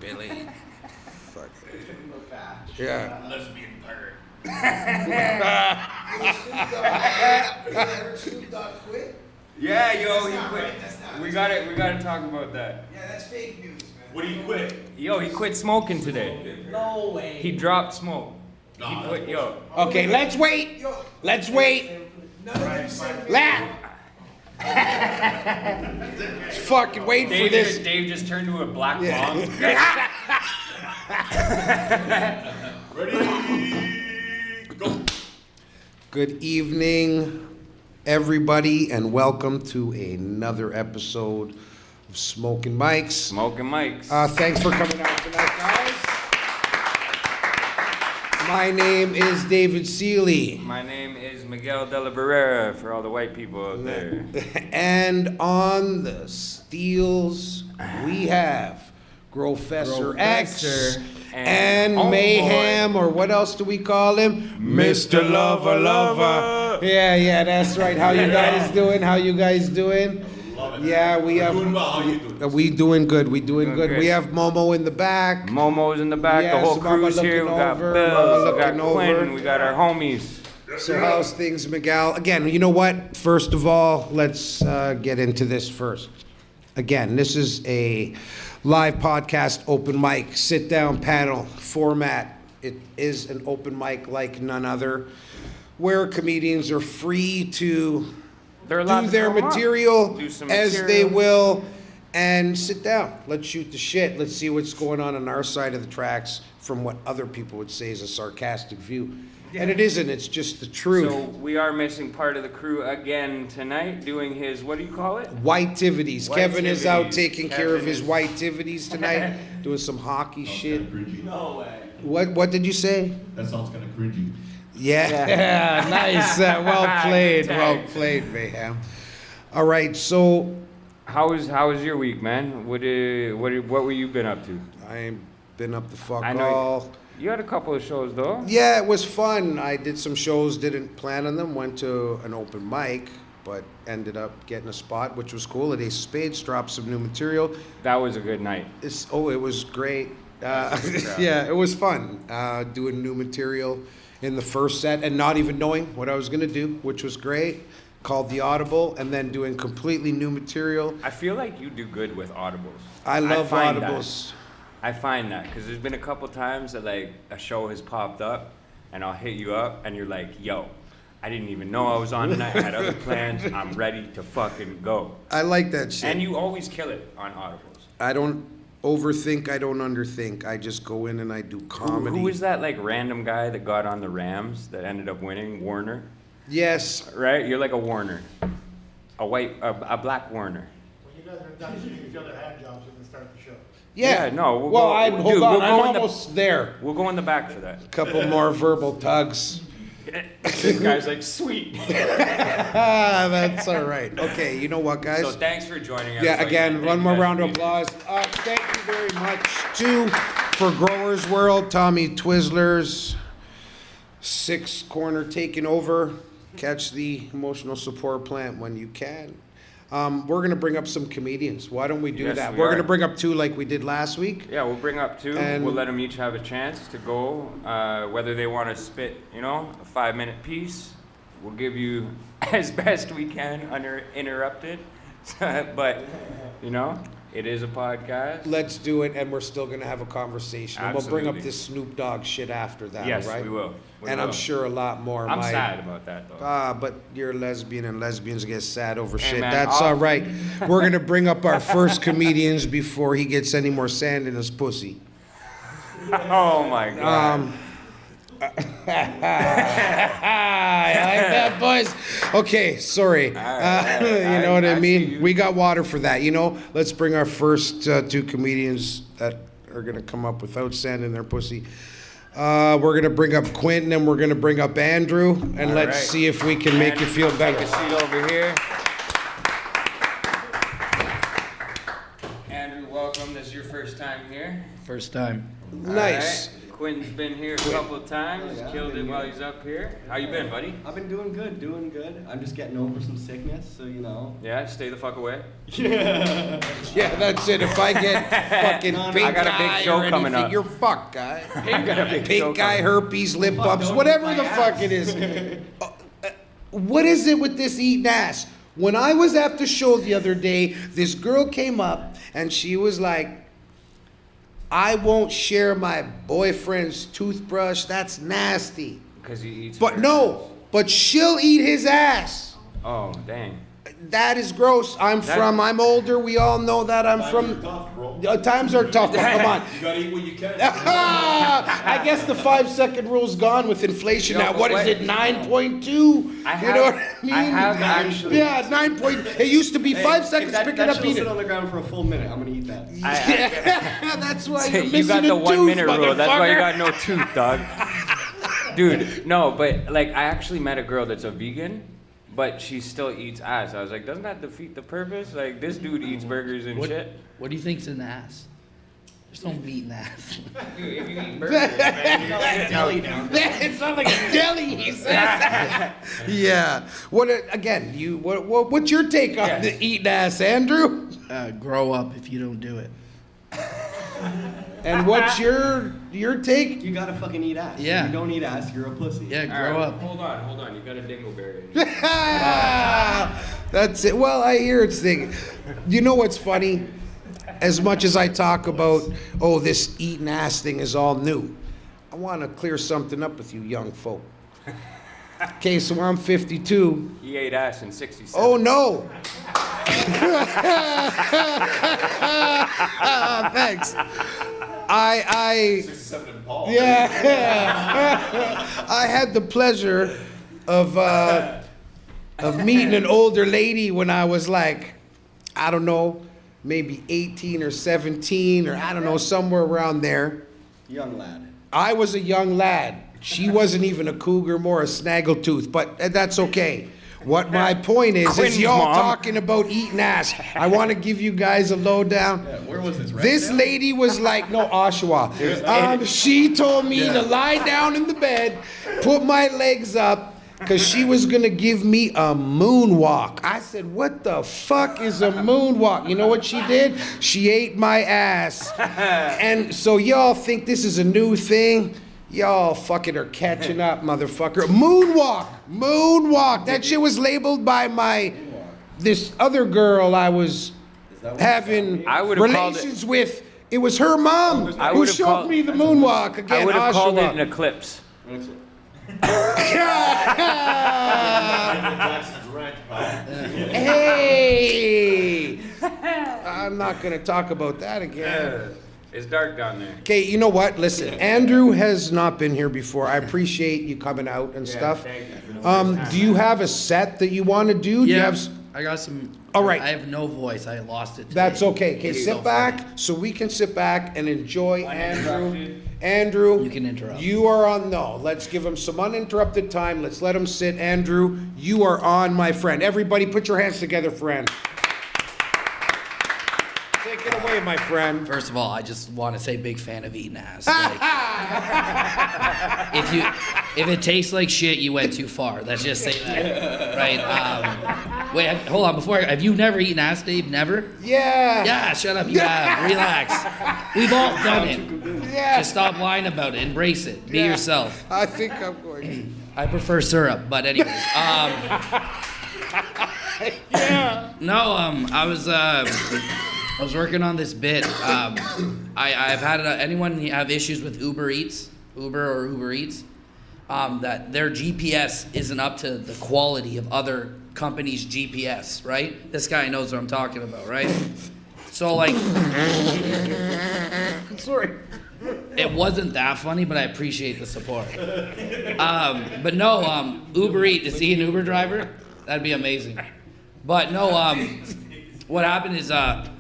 Billy. Fuck. Yeah. Lesbian pirate. Snoop Dogg quit? Yeah, yo, he That's not quit. right, that's not We right. gotta talk about that. Yeah, that's fake news, man. What do you quit? Yo, he quit smoking today. No way. He dropped smoke. Nah, He that's quit, yo. Okay, let's wait. Yo, Let's wait. none of them said Laugh. Fucking wait for this. Dave just turned to a black bomb. Ready? Go. Good evening, everybody, and welcome to another episode of Smokin Mics. Smoking mics. Thanks for coming out tonight, guys. My name is David Seeley. My name is Miguel de la Barrera for all the white people out there. And on the steels, we have Grofessor X and Homeboy. Mayhem, or what else do we call him? Mr. Lover Lover. Yeah, that's right. How you guys doing? How you guys doing? Love it. Yeah, we We're have. doing well. How you doing? We doing good. We doing good. Good. We have Momo in the back. Momo's in the back, Yes, the whole Mama crew's here. We looking got over, Bill, Mama we got looking Quinn, over. we got our homies. So how's things, Miguel? Again, you know what? First of all, let's get into this first. Again, this is a live podcast, open mic, sit-down panel format. It is an open mic like none other, where comedians are free to They're allowed do to their come up, material do some as they material. will and sit down. Let's shoot the shit. Let's see what's going on our side of the tracks from what other people would say is a sarcastic view. And it isn't, it's just the truth. So we are missing part of the crew again tonight, doing his, what do you call it? Whiteivities. Kevin is out Whiteivities. taking care of Kevin his is- whiteivities tonight, doing some hockey shit. Cringy. No way. What did you say? That sounds kind of cringy. Yeah, nice. Well played, Good well tag. played, Mayhem. All right, so How was your week, man? What were you been up to? I've been up the fuck I know all. You had a couple of shows though. Yeah, it was fun. I did some shows, didn't plan on them, went to an open mic, but ended up getting a spot, which was cool. At Ace of Spades, dropped some new material. That was a good night. It was great. Yeah, it was fun doing new material in the first set and not even knowing what I was going to do, which was great. Called The Audible, and then doing completely new material. I feel like you do good with audibles. I love find audibles. I find that because there's been a couple times that like a show has popped up, and I'll hit you up, and you're like, "Yo, I didn't even know I was on tonight. I had other plans. I'm ready to fucking go." I like that shit. And you always kill it on audibles. I don't overthink, I don't underthink. I just go in and I do comedy. Who was that like random guy that got on the Rams that ended up winning? Warner, Yes. right? You're like a Warner, a black Warner. When you guys are done shooting each other hand jobs, you can start the show. Yeah. Yeah, no, we'll well, go- hold dude, on. we'll I'm go in the- almost there. We'll go in the back for that. Couple more verbal tugs. This guy's like, sweet. That's all right. Okay, you know what, guys? So thanks for joining us. Yeah, again, one more round of applause. Thank you very much, too, for Growers World, Tommy Twizzlers, Six Corner taking over. Catch the emotional support plant when you can. We're going to bring up some comedians. Why don't we do Yes, that? we We're are. going to bring up two like we did last week. Yeah, we'll bring up two. And- We'll let them each have a chance to go. Whether they want to spit, a 5-minute piece, we'll give you as best we can uninterrupted. But, it is a podcast. Let's do it, and we're still going to have a conversation. And we'll bring up Absolutely. this Snoop Dogg shit after that, Yes, right? we will. We And will. I'm sure a lot more. I'm might. sad about that, though. But you're a lesbian, and lesbians get sad over Hey, shit. man, That's I'll- all right. We're going to bring up our first comedians before he gets any more sand in his pussy. Oh, my God. I like that, boys. Okay, sorry. right, you know what I I see mean? you. We got water for that. Let's bring our first two comedians that are going to come up without sand in their pussy. We're going to bring up Quentin, and we're going to bring up Andrew, and All let's right. see if we can make you feel better. Take a seat over here. Andrew, welcome. This is your first time here. First time. Nice. All right. Quentin's been here a couple of times. Yeah, Killed been it while here. he's up here. How you been, buddy? I've been doing good, doing good. I'm just getting over some sickness, so you know. Yeah, stay the fuck away. Yeah. Yeah, that's it. If I get fucking No, no, pink I got a big eye show or coming anything, up. you're fucked, guy. Got a big show Pink eye, coming. herpes, lip Fuck, bumps, don't whatever eat the my fuck ass. it is. What is it with this eating ass? When I was at the show the other day, this girl came up and she was like, I won't share my boyfriend's toothbrush. That's nasty. Because he eats. But no, but she'll eat his ass. Oh, dang. That is gross. I'm older. We all know that. I'm Times from. are tough, bro. Times are tough, but come on. You gotta eat what you can. I guess the 5-second rule's gone with inflation Yo, now. but What is wait. it, 9.2? I You know what I have- mean? I have actually- Yeah, 9 point. It used to be Hey, 5 if seconds. that, Pick it that up, shit'll eat sit it. on the ground for a full minute. I'm gonna eat that. Yeah, that's why you're missing You got a the 1 tooth, minute rule. That's why you motherfucker. got no tooth, dog. Dude, no, but like I actually met a girl that's a vegan, but she still eats ass. I was like, doesn't that defeat the purpose? Like this dude eats burgers and shit. What do you think's in the ass? There's no meat in the ass. Dude, if you eat burgers, man, you get Deli down. It's not like a deli, he says. Yeah. What again? What's your take on Yeah. the eating ass, Andrew? Grow up if you don't do it. And what's your take? You gotta fucking eat ass. Yeah. If you don't eat ass, you're a pussy. Yeah, All grow right, up. Hold on. You got a dingleberry. That's it. Well, I hear it's thing. You know what's funny? As much as I talk about, oh, this eating ass thing is all new, I want to clear something up with you young folk. Okay, so I'm 52. He ate ass in '67. Oh, no. Thanks. I 67 and Paul. Yeah. I had the pleasure of meeting an older lady when I was like, I don't know, maybe 18 or 17 or I don't know, somewhere around there. Young lad. I was a young lad. She wasn't even a cougar, more a snaggletooth, but that's okay. What my point is Quentin's y'all mom. talking about eating ass. I want to give you guys a lowdown. Yeah, where was this? This lady was like, no, Oshawa. She told me to lie down in the bed, put my legs up, because she was going to give me a moonwalk. I said, what the fuck is a moonwalk? You know what she did? She ate my ass. And so y'all think this is a new thing? Y'all fucking are catching up, motherfucker. Moonwalk. Moonwalk. That shit was labeled by this other girl I was having I would've called it- relations with. It was her mom I who would've showed called- me the moonwalk again. I would have called it Oshawa. an eclipse. Jackson's Ranch, pal. Hey! I'm not going to talk about that again. It's dark down there. Okay, you know what? Listen, Andrew has not been here before. I appreciate you coming out and stuff. Thank you. Do you have a set that you want to do? Do you Yeah, have s- I got some. All right. I have no voice. I lost it. Today. That's okay. Okay, It's sit so back funny. so we can sit back and enjoy Andrew. Uninterrupted. Andrew, You can interrupt. You are on. No, let's give him some uninterrupted time. Let's let him sit. Andrew, you are on, my friend. Everybody, put your hands together for Andrew. Take it away, my friend. First of all, I just want to say big fan of eating ass. Like, if it tastes like shit, you went too far. Let's just say that, right? Wait, hold on. Have you never eaten ass, Dave? Never? Yeah. Yeah, shut up. You have. Relax. We've all done it. Yeah. Just stop lying about it. Embrace it. Be Yeah. yourself. I think I'm going. I prefer syrup, but anyways. No, I was working on this bit. I've had anyone have issues with Uber Eats, that their GPS isn't up to the quality of other companies' GPS, right? This guy knows what I'm talking about, right? So like, Sorry. it wasn't that funny, but I appreciate the support. But no, Uber Eats, is he an Uber driver? That'd be amazing. But no, what happened is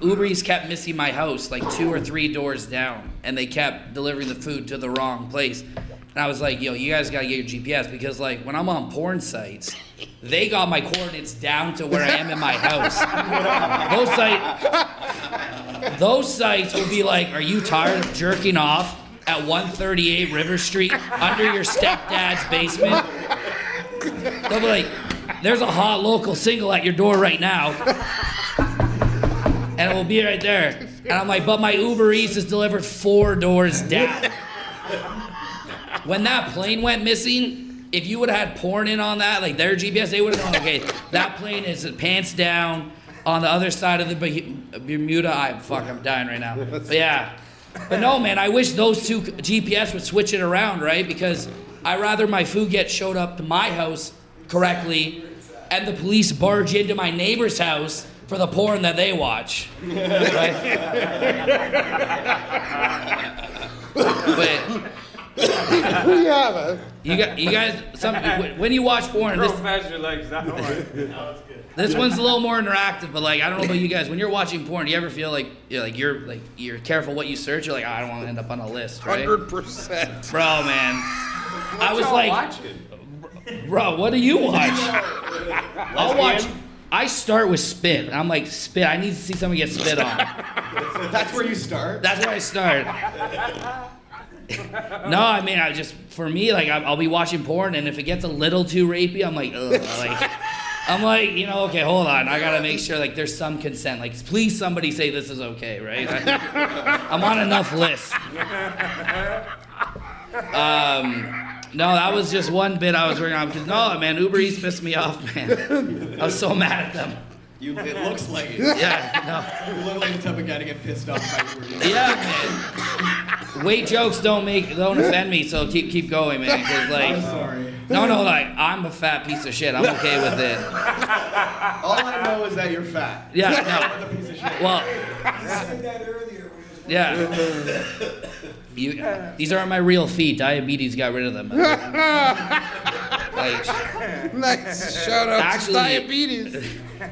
Uber Eats kept missing my house like 2 or 3 doors down, and they kept delivering the food to the wrong place. And I was like, yo, you guys gotta get your GPS, because like when I'm on porn sites, they got my coordinates down to where I am in my house. Those sites will be like, are you tired of jerking off at 138 River Street under your stepdad's basement. They'll be like, there's a hot local single at your door right now. And it will be right there. And I'm like, but my Uber Eats is delivered 4 doors down. When that plane went missing, if you would have had porn in on that, like their GPS, they would have known, okay, that plane is pants down on the other side of the Bermuda. I'm dying right now. But yeah. But no, man, I wish those two GPS would switch it around, right? Because I'd rather my food get showed up to my house correctly and the police barge into my neighbor's house for the porn that they watch. Right? But Yeah, man. you guys, when you watch porn, Professor likes that one. this one's a little more interactive. But like, I don't know about you guys. When you're watching porn, do you ever feel like you're careful what you search? You're like, oh, I don't want to end up on a list, right? 100%. Bro, man, I was y'all like, watching? bro, what do you watch? I'll watch. I start with spit. I'm like, spit. I need to see somebody get spit on. That's where you start? That's where I start. No, I mean, for me, like, I'll be watching porn, and if it gets a little too rapey, I'm like, ugh. I'm like, okay, hold on. I gotta make sure, like, there's some consent. Like, please somebody say this is okay, right? I'm on enough lists. No, that was just one bit I was working on. Because, no, man, Uber Eats pissed me off, man. I was so mad at them. It looks like it. Yeah, You look like the type of guy to get pissed off by Uber Eats. no. Yeah, man. Weight jokes don't offend me, so keep going, man. Because, like, I'm sorry. no, like, I'm a fat piece of shit. I'm okay with it. All I know is that you're fat. Yeah, You're no. a piece of shit. Well, You said that earlier. When yeah. These aren't my real feet. Diabetes got rid of them. Like, Nice. Shout out Actually- to diabetes.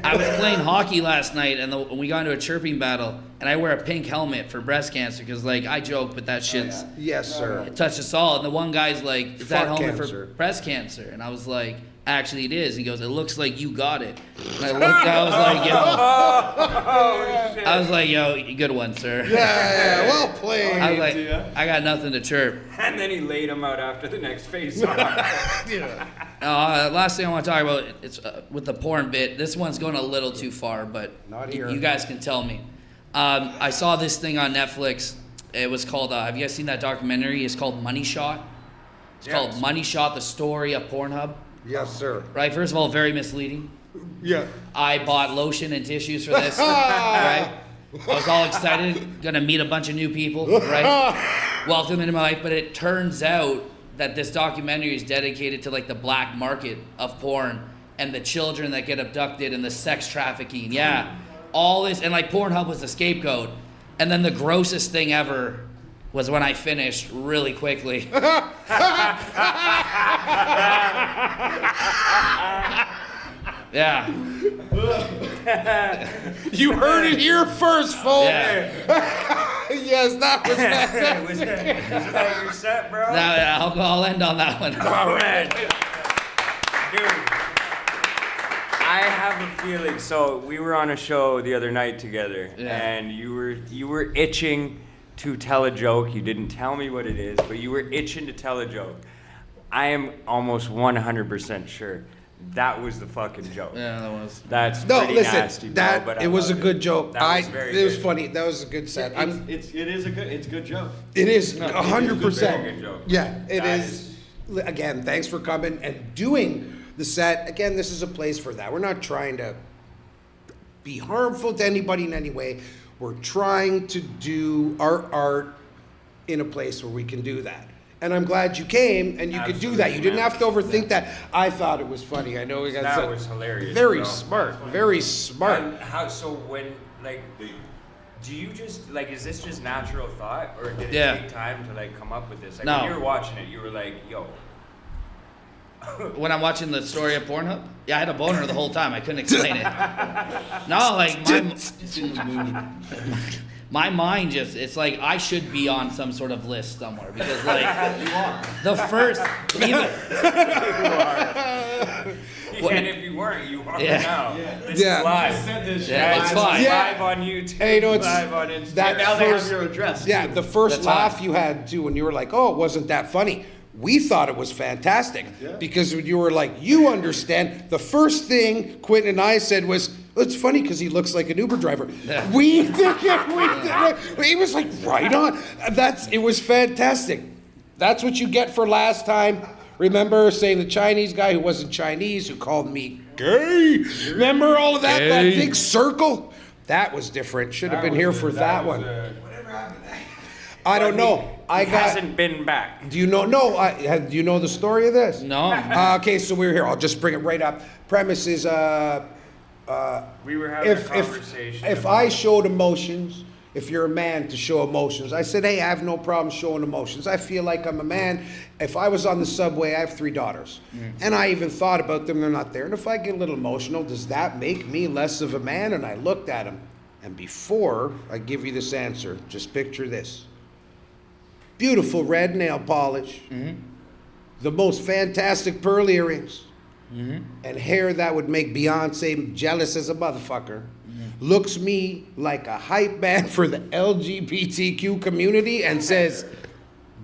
I was playing hockey last night, and we got into a chirping battle, and I wear a pink helmet for breast cancer because, like, I joke, but that shit's Yes, sir. it touched us all. And the one guy's like, "Is that Fuck helmet cancer. for breast cancer?" And I was like, "Actually, it is." And he goes, "It looks like you got it." And I looked, I was like, "Yo, good one, sir." Yeah, well played. I was like, "I got nothing to chirp." And then he laid him out after the next face-off. Last thing I want to talk about, it's with the porn bit. This one's going a little too far, but Not here. you guys can tell me. I saw this thing on Netflix. It was called, have you guys seen that documentary? It's called Money Shot. It's Yes. called Money Shot, the story of Pornhub. Yes, sir. Right, first of all, very misleading. Yeah. I bought lotion and tissues for this, right? I was all excited, gonna meet a bunch of new people, right? Welcome into my life, but it turns out that this documentary is dedicated to like the black market of porn and the children that get abducted and the sex trafficking. Yeah, all this, and like Pornhub was the scapegoat. And then the grossest thing ever was when I finished really quickly. Yeah. You heard it here first, folks. Yeah. Yes, that was fantastic. Was that your set, bro? Now, I'll end on that one. All right. Dude, I have a feeling. So we were on a show the other night together, Yeah. and you were itching to tell a joke. You didn't tell me what it is, but you were itching to tell a joke. I am almost 100% sure that was the fucking joke. Yeah, that was. That's No, pretty listen. nasty, bro, That but I it was a love good it. joke. That was very It was good. funny. That was a good set. It's a good joke. It is No, it is a 100%. very good joke. Yeah, it That is. Again, thanks for coming and doing the set. Again, this is a place for that. We're not trying to be harmful to anybody in any way. We're trying to do our art in a place where we can do that. And I'm glad you came and you could do that. You didn't have to overthink that. I thought it was funny. I know we got That some- was hilarious, Very bro. smart. Very smart. And how, so when, like, do you just, like, is this just natural thought, or did it Yeah. take time to, like, come up with this? Like, No. when you were watching it, you were like, yo. When I'm watching the story of Pornhub, yeah, I had a boner the whole time. I couldn't explain it. No, like my mind just, it's like I should be on some sort of list somewhere because like the first, even, And if you weren't, you are Yeah. now. This Yeah. is live. Said this Yeah, it's fine. Yeah. Live on YouTube. Hey, you know, it's- live on Instagram. that Now they first- have your address. Yeah, too. the first That's laugh fine. you had too when you were like, "Oh, it wasn't that funny." We thought it was fantastic because when you were like, "You understand." The first thing Quentin and I said was, "Well, it's funny because he looks like an Uber driver." Yeah. We think he was like, right on. It was fantastic. That's what you get for last time. Remember saying the Chinese guy who wasn't Chinese who called me gay? Remember all of that? That Gay. big circle? That was different. Should have been here for that one. Whatever happened to that? I don't know. I He got. hasn't been back. Do you know? No. Do you know the story of this? no. Okay, so we were here. I'll just bring it right up. Premise is, We were having a if conversation. I showed emotions, if you're a man to show emotions, I said, hey, I have no problem showing emotions. I feel like I'm a man. If I was on the subway, I have 3 daughters, and I even thought about them. They're not there. And if I get a little emotional, does that make me less of a man? And I looked at him, and before I give you this answer, just picture this. Beautiful red nail polish, the most fantastic pearl earrings, and hair that would make Beyonce jealous as a motherfucker. Looks me like a hype man for the LGBTQ community and says,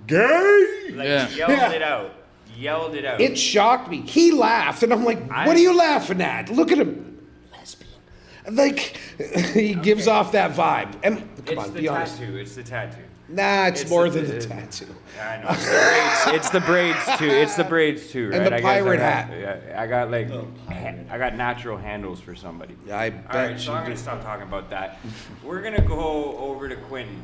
gay. Like, Yeah. yelled it out. Yelled it out. It shocked me. He laughed, and I'm like, what are you laughing at? Look at him. Lesbian. Like, he gives off that vibe. And come It's on, the be honest. tattoo. It's the tattoo. Nah, it's It's more the- than the tattoo. I know. It's the braids too. It's the braids too, right? And the I guess I pirate got- hat. Yeah, I got like, I got natural handles for somebody. I All bet right, so you I'm gonna do. stop talking about that. We're gonna go over to Quentin.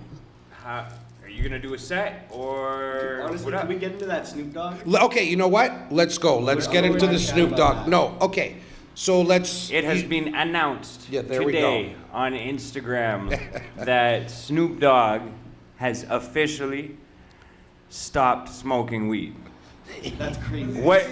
Are you gonna do a set or Honestly, what up? can we get into that Snoop Dogg? Okay, you know what? Let's go. Let's I'm get into already the chatting Snoop about Dogg. that. No, okay. So let's. It has been announced Yeah, there we today on Instagram that Snoop Dogg has officially stopped smoking weed. That's crazy. What?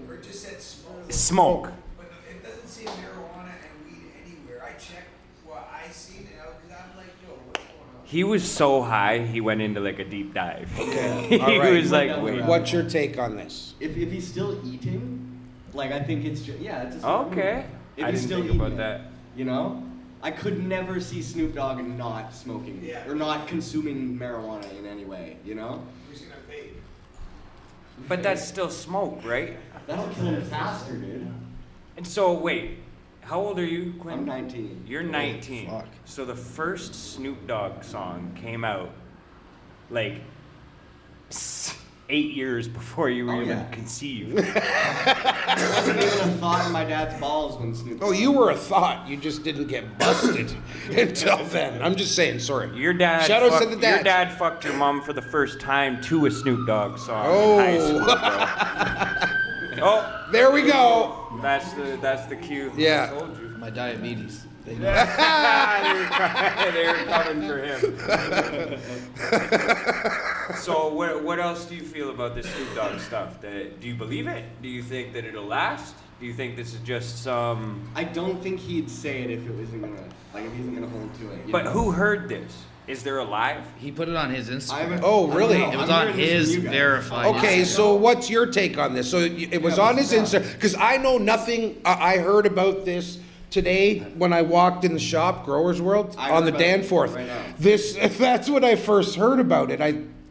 Or just said smoke. Smoke. But it doesn't say marijuana and weed anywhere. I checked what I seen and I'm like, yo, what's going on? He was so high, he went into like a deep dive. Okay, he all right. was like, Went down the wait. rabbit What's your take on this? If he's still eating, like I think it's just it's a Okay. If I he's didn't still think eating about it, that. You know, I could never see Snoop Dogg not smoking Yeah. or not consuming marijuana in any way. You know, Who's gonna vape? But that's still smoke, right? that'll kill him faster, dude. And so, wait, how old are you, Quinn? I'm 19. You're 19. fuck. So the first Snoop Dogg song came out like 8 years before you were Oh, even yeah. conceived. I wasn't even a thought in my dad's balls when Snoop. Oh, you were a thought. You just didn't get busted until then. I'm just saying. Sorry. Your dad, Shout outs to fucked- the dads. Your dad fucked your mom for the first time to a Snoop Dogg song Oh. in high school, bro. Oh, There we go. that's the cue. Yeah. I told you. My diabetes. They know. They were coming for him. So what else do you feel about this Snoop Dogg stuff? Do you believe it? Do you think that it'll last? Do you think this is just some? I don't think he'd say it if it wasn't gonna if he isn't gonna hold to it. you But know? who heard this? Is there a live? He put it on his I Instagram. haven't- Oh, I don't really? know. It was I'm on hearing this his from you guys. verified. Okay, so what's your take on this? So it was Yeah, on what's his that? Insta because I know nothing. I heard about this today when I walked in the shop, Growers World, I on heard the about it Danforth. right now. That's when I first heard about it.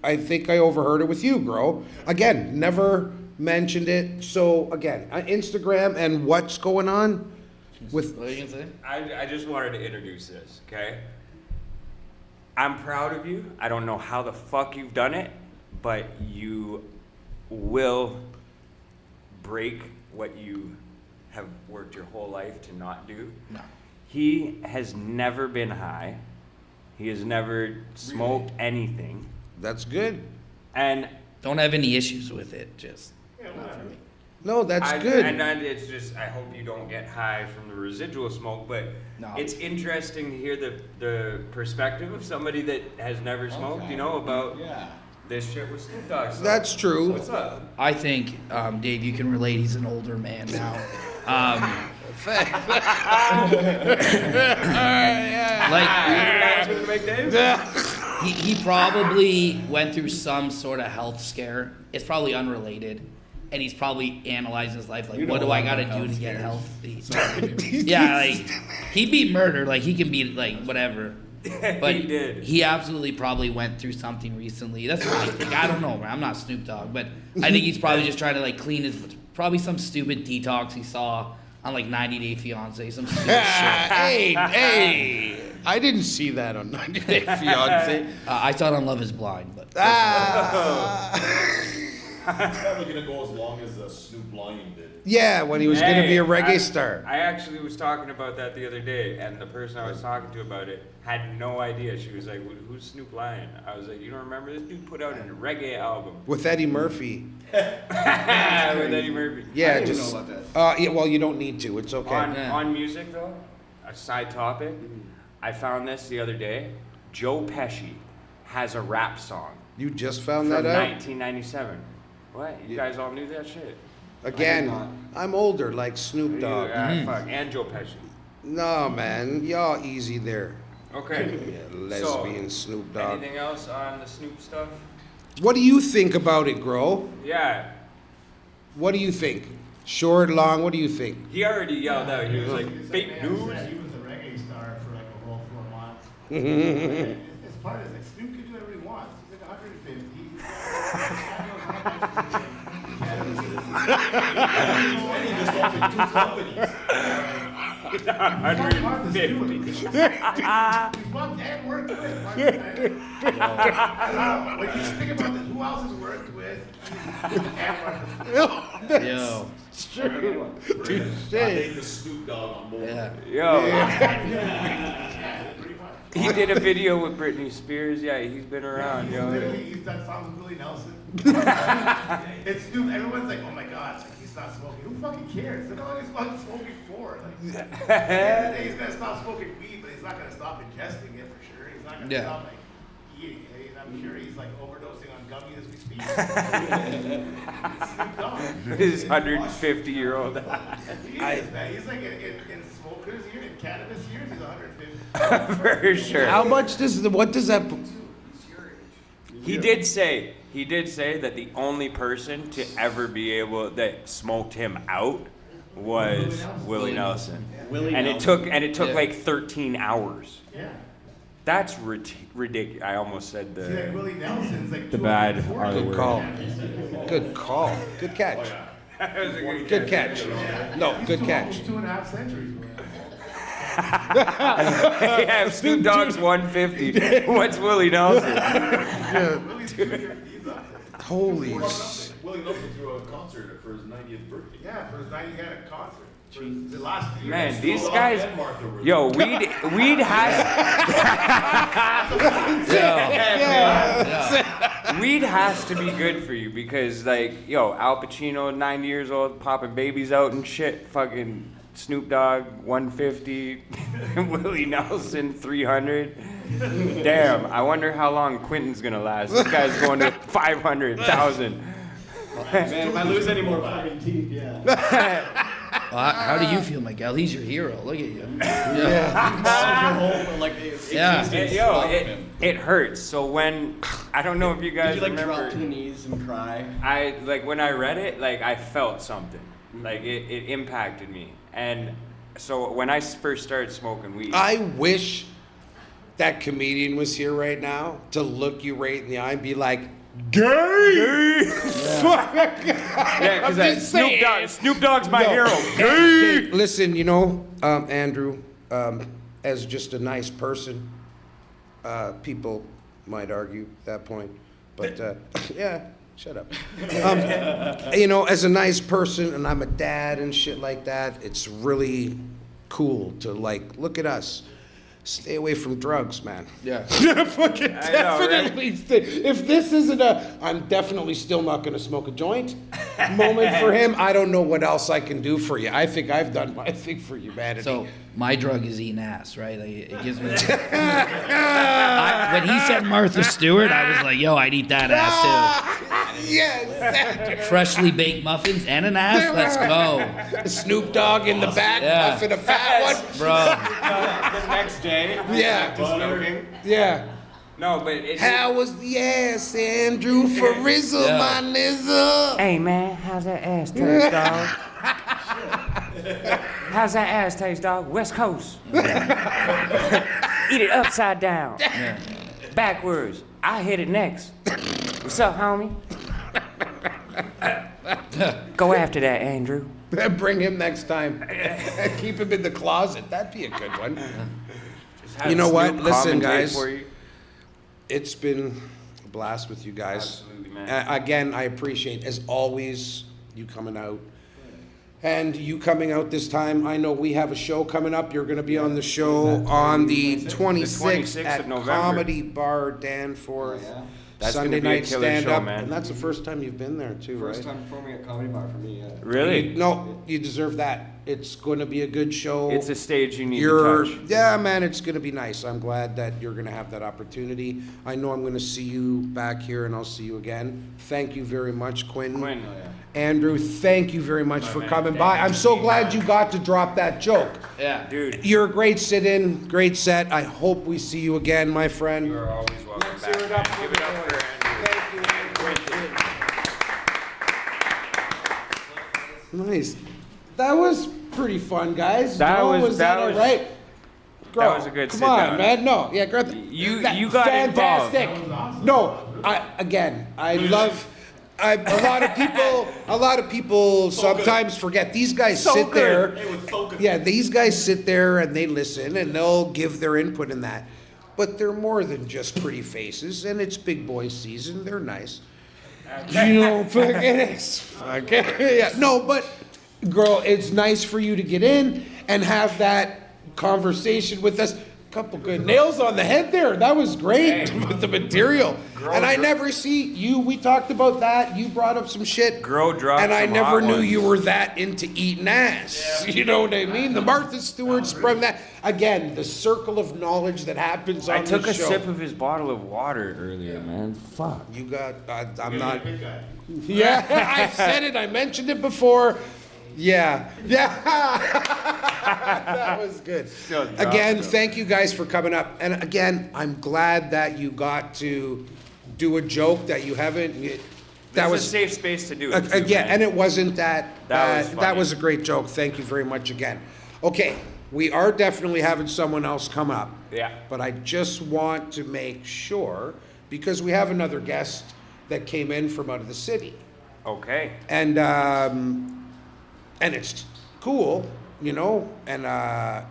I think I overheard it with you, Grow. Again, never mentioned it. So again, Instagram and what's going on with. What are you gonna say? I just wanted to introduce this, okay? I'm proud of you. I don't know how the fuck you've done it, but you will break what you have worked your whole life to not do. No. He has never been high. He has never smoked anything. That's good. And Don't have any issues with it. Just not for me. No, that's I, good. And it's just, I hope you don't get high from the residual smoke, but No. it's interesting to hear the perspective of somebody that has never smoked, Okay. you know, about Yeah. this shit with Snoop Dogg. So That's true. What's up? I think Dave, you can relate. He's an older man now. He probably went through some sort of health scare. It's probably unrelated. And he's probably analyzing his life like, what do I gotta do to get healthy? Yeah, like, he beat murder. Like, he can beat, like, whatever. But He did. he absolutely probably went through something recently. That's what I think. I don't know, man. I'm not Snoop Dogg. But I think he's probably just trying to, like, clean his... Probably some stupid detox he saw on, like, 90 Day Fiancé. Some stupid shit. Hey, I didn't see that on 90 Day Fiancé. I saw it on Love is Blind, but... It's probably gonna go as long as Snoop Lion did. Yeah, when he was going to be a reggae I star. actually was talking about that the other day, and the person I was talking to about it had no idea. She was like, "Who's Snoop Lion?" I was like, "You don't remember this dude put out a reggae album With Eddie Murphy. with Eddie Murphy." Yeah, I didn't just. know about that. Yeah, well, you don't need to. It's okay. On music though, a side topic. I found this the other day. Joe Pesci has a rap song You just found from that out? 1997. What? You guys all knew that shit? Again, not. I'm older, like Snoop Dogg. Fuck. And Joe Pesci. No, man, y'all easy there. Okay. Yeah, lesbian Snoop Dogg. Anything else on the Snoop stuff? What do you think about it, Gro? Yeah. What do you think? Short, long, what do you think? He already yelled out. He was like, It's fake like, news. He was a reggae star for like a whole 4 months. It's part of it. Snoop can do whatever he wants. He's like 150. And he just opened 2 companies. 150. He fucked and worked with. When you think about this, who else has worked with and worked with? Yo. I think the Snoop Dogg on board. Yeah. Yo. He did a video with Britney Spears. Yeah, he's been around, yo. He's done songs with Willie Nelson. It's Snoop. Everyone's like, oh my god, like, he's not smoking. Who fucking cares? Look how long he's fucking smoking for. Like, at the end of the day, he's gonna stop smoking weed, but he's not gonna stop ingesting it for sure. He's not gonna stop like eating it. I'm sure he's like overdosing on gummies as we speak. It's Snoop Dogg. His 150-year-old. He is, man. He's like in smokers here, in cannabis years, he's 150. For sure. How much what does that, He did say that the only person to ever be able that smoked him out was Willie Nelson. Willie And Nelson. it took Yeah. like 13 hours. Yeah. That's ridiculous. I almost said See, like Willie Nelson's like the bad 240. R good word. call. Good call. Good catch. Good catch. No, good catch. Almost 2.5 centuries. Yeah, if Snoop Dogg's 150. What's Willie Nelson? Willie's 250. He's up there. Holy Willie Nelson threw a concert for his 90th birthday. Yeah, for his 90, he had a concert. For the last year. Man, these Snoop guys. and Martha were Yo, weed has weed has to be good for you because like Al Pacino 90 years old popping babies out and shit, fucking Snoop Dogg 150, Willie Nelson 300. Damn, I wonder how long Quentin's gonna last. This guy's going to 500,000. Man, if I lose any more fucking teeth, yeah. How do you feel, Miguel? He's your hero. Look at you. It hurts. So when I don't know if you guys Did you like remember, drop to the knees and cry? I like when I read it, like I felt something, like it impacted me, and so when I first started smoking weed, I wish that comedian was here right now to look you right in the eye and be like, gay! yeah, I'm because just saying. Snoop Dogg's my hero. Hey, listen, Andrew, as just a nice person, people might argue that point, but yeah, shut up. As a nice person, and I'm a dad and shit like that, it's really cool to like look at us. Stay away from drugs, man. Yeah. Fucking I know, right? definitely. If this isn't I'm definitely still not going to smoke a joint moment for him. I don't know what else I can do for you. I think I've done my thing for humanity. So my drug is eating ass, right? Like, it gives me. When he said Martha Stewart, I was like, yo, I'd eat that ass Yeah, Freshly baked muffins and an ass. Let's go, Snoop Dogg in the back, Yeah. puffing a fat one. bro. The next day. Yeah. Smoking. Yeah. No, but it's. How was the ass, Andrew? For Rizzle, Yeah. my nizzle. Hey man, how's that ass taste, dog? How's that ass taste, dog? West Coast. Eat it upside down. Backwards. I hit it next. What's up, homie? Go after that, Andrew. Bring him next time. Keep him in the closet. That'd be a good one. Just have You know what? Snoop Listen, commentate guys. for you. It's been a blast with you guys. Absolutely, man. Again, I appreciate, as always, you coming out. And you coming out this time. I know we have a show coming up. You're going to be on the show on the 26th of at November. Comedy Bar Danforth. Oh, yeah. That's Sunday gonna be a night killer stand show, up. man. And that's the first time you've been there too, First right? time performing at Comedy Bar for me, yeah. Really? No, you deserve that. It's going to be a good show. It's a stage you need You're, to touch. yeah, man, it's going to be nice. I'm glad that you're going to have that opportunity. I know I'm going to see you back here and I'll see you again. Thank you very much, Quentin. Quinn. Andrew, thank you very much for coming by. I'm so glad you got to drop that joke. Yeah. Dude, You're a great sit-in, great set. I hope we see you again, my friend. you're always welcome Let's back. hear it up man. for Give it up the for boys. Andrew. Thank you, Andrew. Nice. That was pretty fun, guys. That No, was- that that all was- right? that was a good Come sit-down. on, man. No, yeah, great. You That- got fantastic. involved. No, I love. A lot of people sometimes forget. These guys sit there. It was so good. Yeah, these guys sit there and they listen and they'll give their input in that. But they're more than just pretty faces, and it's big boy season. They're nice. You know, fucking it's fucking yeah. No, but girl, it's nice for you to get in and have that conversation with us. Couple good nails on the head there. That was great with the material. And I never see you. We talked about that. You brought up some shit. Girl dropped And I some never hot knew ones. you were that into eating ass. You know what I mean? The Martha Stewart's from that. Again, the circle of knowledge that happens on I took a this show. sip of his bottle of water earlier, man. Fuck. You got. I'm not. Good guy. Yeah, I said it. I mentioned it before. Yeah. That was good. Again, thank you guys for coming up. And again, I'm glad that you got to do a joke that you haven't. That This was is a safe space to do it. too, again, man. and it wasn't that. That was that funny. was a great joke. Thank you very much again. Okay, we are definitely having someone else come up. Yeah. But I just want to make sure because we have another guest that came in from out of the city. Okay. And it's cool, you know, and I'd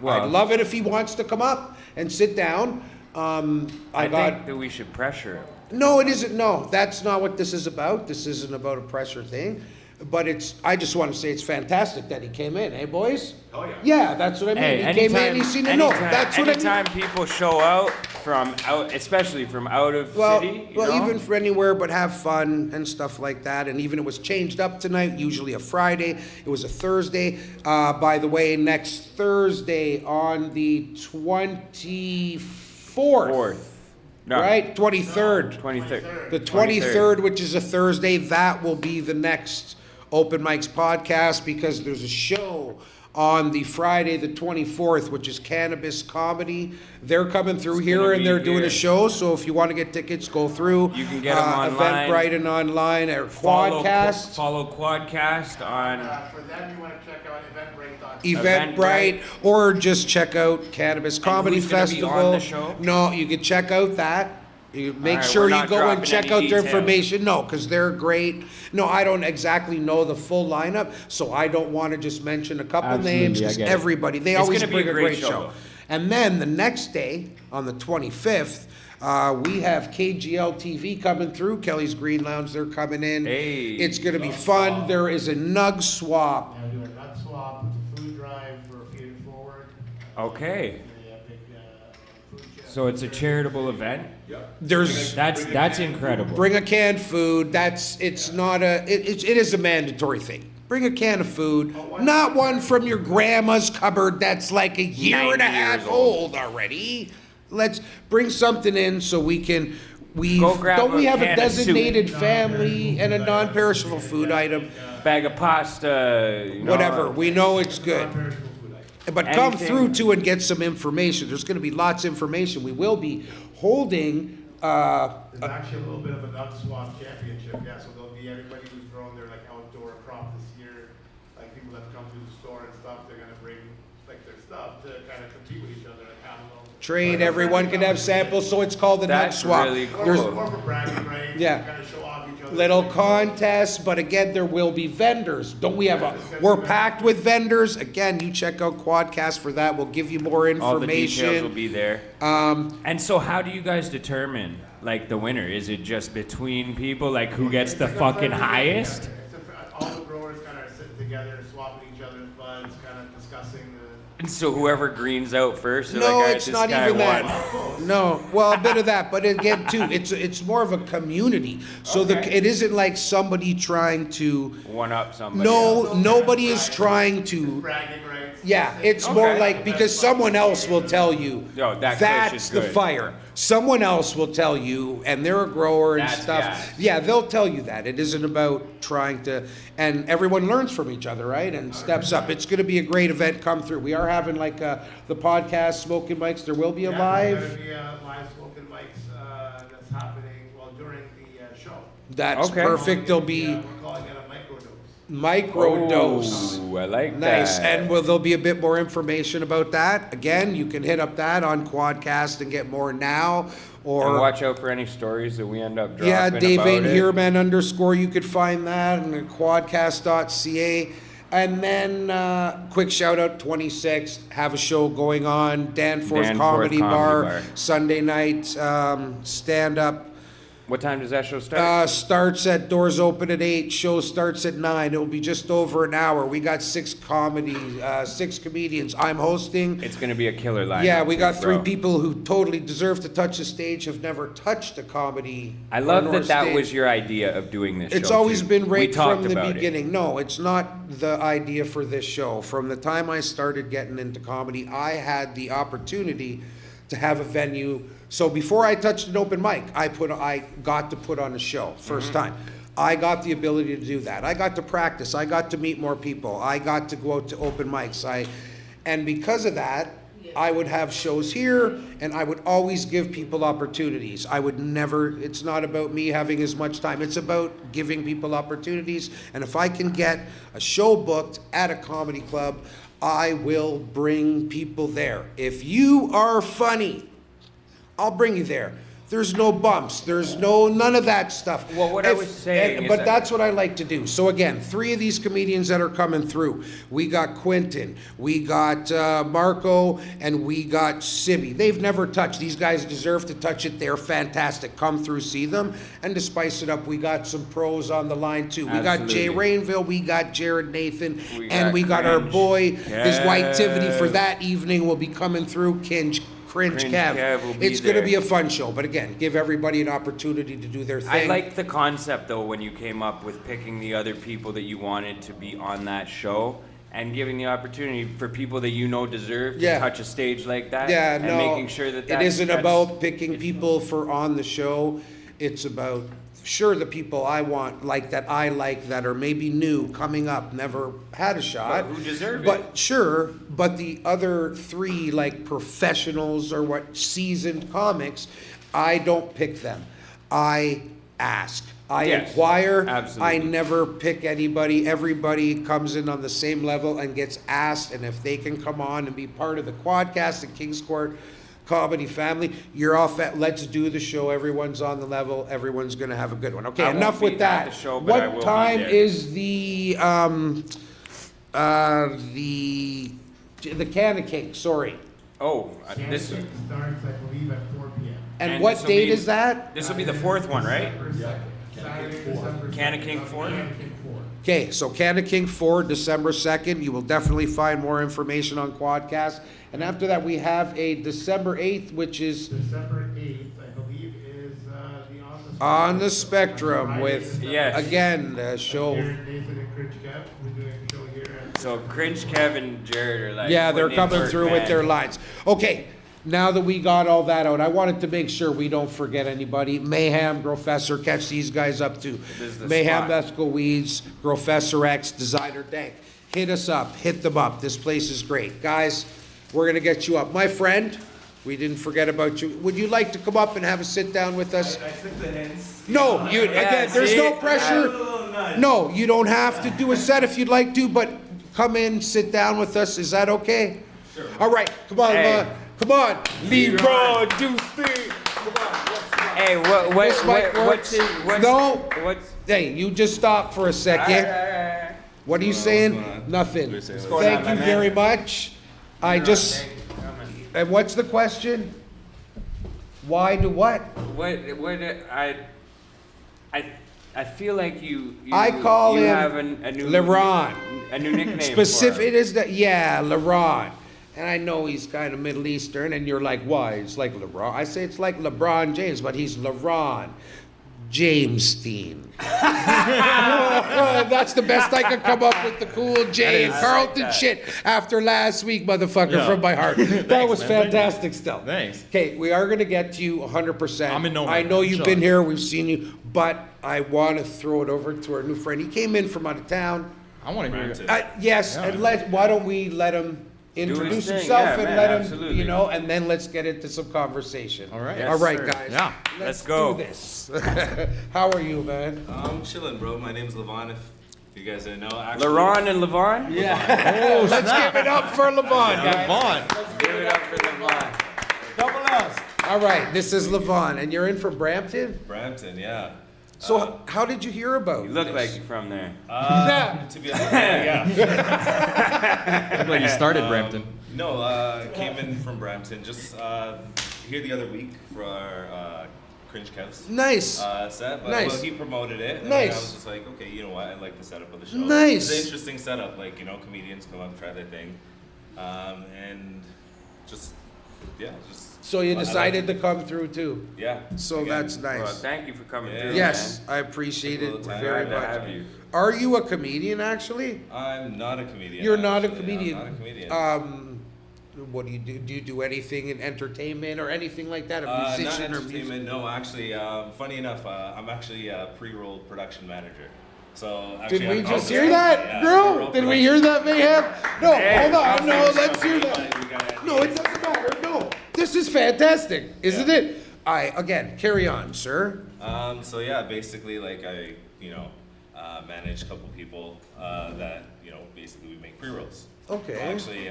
Well- love it if he wants to come up and sit down. I think that we should pressure him. No, it isn't. No, that's not what this is about. This isn't about a pressure thing. But I just want to say it's fantastic that he came in. Hey, boys? Oh, yeah. Yeah, that's what I mean. Hey, he came in, he's seen it. No, that's what I mean. anytime people show out from out, especially from out of Well, city, you well, know? even for anywhere, but have fun and stuff like that. And even it was changed up tonight. Usually a Friday. It was a Thursday. By the way, next Thursday on the 24th. Fourth. No, Right, 23rd. 23rd. The 23rd, which is a Thursday, that will be the next Open Mics podcast because there's a show on the Friday, the 24th, which is Cannabis Comedy. They're coming through It's here gonna and be they're doing here. a show. So if you want to get tickets, go through. You can get 'em online. Eventbrite and online or Follow Quadcast. Quadcast on. For them, you want to check out eventbrite.com. Eventbrite, or just check out Cannabis Comedy who's gonna be Festival. on the show? No, you can check out that. You make Alright, sure we're you not go and dropping check any out their details. information. No, because they're great. No, I don't exactly know the full lineup, so I don't want to just mention a couple Absolutely, names I because get it. everybody, they It's always gonna be bring a a great great show, show. though. And then the next day, on the 25th, we have KGL TV coming through, Kelly's Green Lounge, they're coming in. Hey. It's going to be fun. There is a nug swap. Now do a nut swap with a food drive for Feed It Forward. Okay. The big food chest. So it's a charitable event. There's That's incredible. bring a canned food. It's not it is a mandatory thing. Bring a can of food, not one from your grandma's cupboard that's like a year and a 90 half years old. old already. Let's bring something in so we can. Go grab don't we a have a can of soup. designated family and a non-perishable food item? Bag of pasta, you know, Whatever, we know it's good. Non-perishable food items. But come Anything. through too and get some information. There's gonna be lots of information. We will be holding, There's actually a little bit of a nut swap championship, yeah, so there'll be everybody who's grown their like outdoor crop this year, like people that come to the store and stuff, they're gonna bring like their stuff to kind of compete with each other, like have a little. trade, everyone can have samples, so it's called the nut That's swap. really There's cool. More for bragging rights, Yeah. kind of show off each other. little contests, but again, there will be vendors. Don't we have we're packed with vendors. Again, you check out Quadcast for that. We'll give you more all the details will information. be there. And so how do you guys determine like the winner? Is it just between people, like who gets the fucking highest? All the growers kind of sitting together, swapping each other's buds, kind of discussing And so whoever greens out first, they're No, like, "Alright, it's this not guy even won." that. No, well, a bit of that, but again, too, it's more of a community. So Okay. it isn't like somebody trying to. One up somebody. No, else. nobody is trying to. bragging rights. Yeah, it's more Okay. like because someone else will tell you Yo, that fish that's is the good. fire. Someone else will tell you, and they're a grower and That's stuff. gas. Yeah, they'll tell you that. It isn't about trying to, and everyone learns from each other, right? And steps up. It's going to be a great event. Come through. We are having like the podcast, Smokin Mics. There will be a Yeah, live. there's gonna be a live Smokin Mics, that's happening, well, during the, show. That's Okay. perfect. There'll be We're calling it a microdose. micro dose. Ooh, I like Nice, that. and there'll be a bit more information about that. Again, you can hit up that on Quadcast and get more now, or And watch out for any stories that we end up dropping yeah, Dave about Vane it. Heerman _ you could find that and quadcast.ca. And then quick shout out 26th, have a show going on, Danforth Danforth Comedy Comedy Bar, Bar. Sunday night, stand up. What time does that show start? Starts at doors open at 8. Show starts at 9. It'll be just over an hour. We got 6 comedians. I'm hosting. It's gonna be a killer lineup. Yeah, we got too, 3 bro. people who totally deserve to touch the stage, have never touched a comedy. I love or that that stage. was your idea of doing this show. It's always too. been We right talked from the about it. beginning. No, it's not the idea for this show. From the time I started getting into comedy, I had the opportunity to have a venue. So before I touched an open mic, I got to put on a show first Mm-hmm. time. I got the ability to do that. I got to practice. I got to meet more people. I got to go out to open mics. And because of that, I would have shows here, and I would always give people opportunities. I would never, it's not about me having as much time. It's about giving people opportunities. And if I can get a show booked at a comedy club, I will bring people there. If you are funny, I'll bring you there. There's no bumps. There's none of that stuff. Well, what I was saying is but that- that's what I like to do. So again, 3 of these comedians that are coming through. We got Quentin, we got Marco, and we got Sibby. They've never touched. These guys deserve to touch it. They're fantastic. Come through, see them. And to spice it up, we got some pros on the line too. We got Jay Absolutely. Rainville, we got Jared Nathan, We and got we got our Cringe boy, his white Tivity for Kev. that evening will be coming through. Cringe Cringe Kev. Kev will be It's going to there. be a fun show, but again, give everybody an opportunity to do their thing. I like the concept though when you came up with picking the other people that you wanted to be on that show and giving the opportunity for people that you know deserve to Yeah. touch a stage like that. Yeah, and no, making sure that it isn't about picking people for on the show. It's about sure the people I want, like that are maybe new, coming up, never had a shot. But who deserve it. But sure, but the other 3 like professionals or what seasoned comics, I don't pick them. I ask. I Yes, inquire. absolutely. I never pick anybody. Everybody comes in on the same level and gets asked, and if they can come on and be part of the Quadcast and Kings Court comedy family, you're off at, let's do the show. Everyone's on the level. Everyone's going to have a good one. Okay, I won't enough be with at that. the show, but I will What be time there. is the Can of Cake? Sorry. Oh, this Saturday starts, I believe, at 4 p.m. And, And what this'll date be- is that? this will be the 4th one, right? December 2nd. Saturday, December Can of 2nd. King 4? Can of King 4. Okay, so Can of King 4, December 2nd. You will definitely find more information on Quadcast. And after that, we have a December 8th, which is December 8th, I believe, is the On the Spectrum with, Yes. again, the show. Jared Nathan and Cringe Kev. We're doing a show here. So Cringe Kev and Jared are like Yeah, they're putting in coming work, through man. with their lines. Okay, now that we got all that out, I wanted to make sure we don't forget anybody. Mayhem, Professor, catch these guys up too. is the Mayhem, spot. Ethical Weeds, Professor X, Designer Dank. Hit us up, hit them up. This place is great. Guys, we're gonna get you up. My friend, we didn't forget about you. Would you like to come up and have a sit down with us? I took the hints. No, you, again, there's see? no A pressure. little nudge. No, you don't have to do a set if you'd like to, but come in, sit down with us. Is that okay? Sure. All right, come on, Hey. come on. Leroy Deuce. Come on. Hey, This mic works. No. What's Hey, you just stop for a second. What are you saying? Nothing. going Thank on, you my very man? much. I just, and what's the question? Why do what? I feel like you I call you him have a new LeBron. a new nickname. Specific, for it is that, yeah, LeBron. And I know he's kind of Middle Eastern, and you're like, why? It's like LeBron. I say it's like LeBron James, but he's LeBron Jamestein. That's the best I could come up with, the cool J and I like Carlton that. shit after last week, motherfucker, Yeah. from my heart. That was man. Thank fantastic stuff. Thanks. Okay, we are going to get to you 100%. I'm in no I hurry. know you've Chill been out. here, we've seen you, but I want to throw it over to our new friend. He came in from out of town. I want to hear Granted. it. Yes, Yeah. and why don't we let him introduce thing, himself yeah, and man, let him, absolutely. and then let's get into some conversation. All right. Yes, All right, sir. guys. Yeah. Let's go. do this. How are you, man? I'm chilling, bro. My name's Levon. If you guys didn't know, actually. LeRon and Levon? Oh, Let's give it up for Levon, guys. Vaughn. Give it up for Levon. Double L's. All right, this is Levon, and you're in from Brampton? Brampton, yeah. So how did you hear about You look this? like you're from there. To be honest, yeah. Looked like you started Brampton. No, came in from Brampton. Just here the other week for our Cringe Kev's Nice. set. But, Nice. well, he promoted it. And Nice. I was just like, okay, you know what? I like the setup of the show. Nice. It's an interesting setup. Like, you know, comedians come up, try their thing. And just, yeah, just. So you I like decided it. to come through too. Yeah. So Again, that's Well, nice. thank you for coming Yeah. through. Yes, man. I appreciate it Glad very Glad to much. have you. Are you a comedian, actually? I'm not a comedian. You're not a actually. comedian. I'm not a comedian. What do you do? Do you do anything in entertainment or anything like that? A Not musician or entertainment. No, actually, funny enough, I'm actually a pre-roll production manager. So actually, Did we I'm just also- hear that, yeah, girl? pre-roll Did we hear that, Mayhem? No, hold on. No, production. let's hear that. No, it doesn't matter. No, this is fantastic, isn't Yeah. it? Again, carry on, sir. So yeah, basically, like I, manage a couple people that basically we make pre-rolls. Okay. I'm actually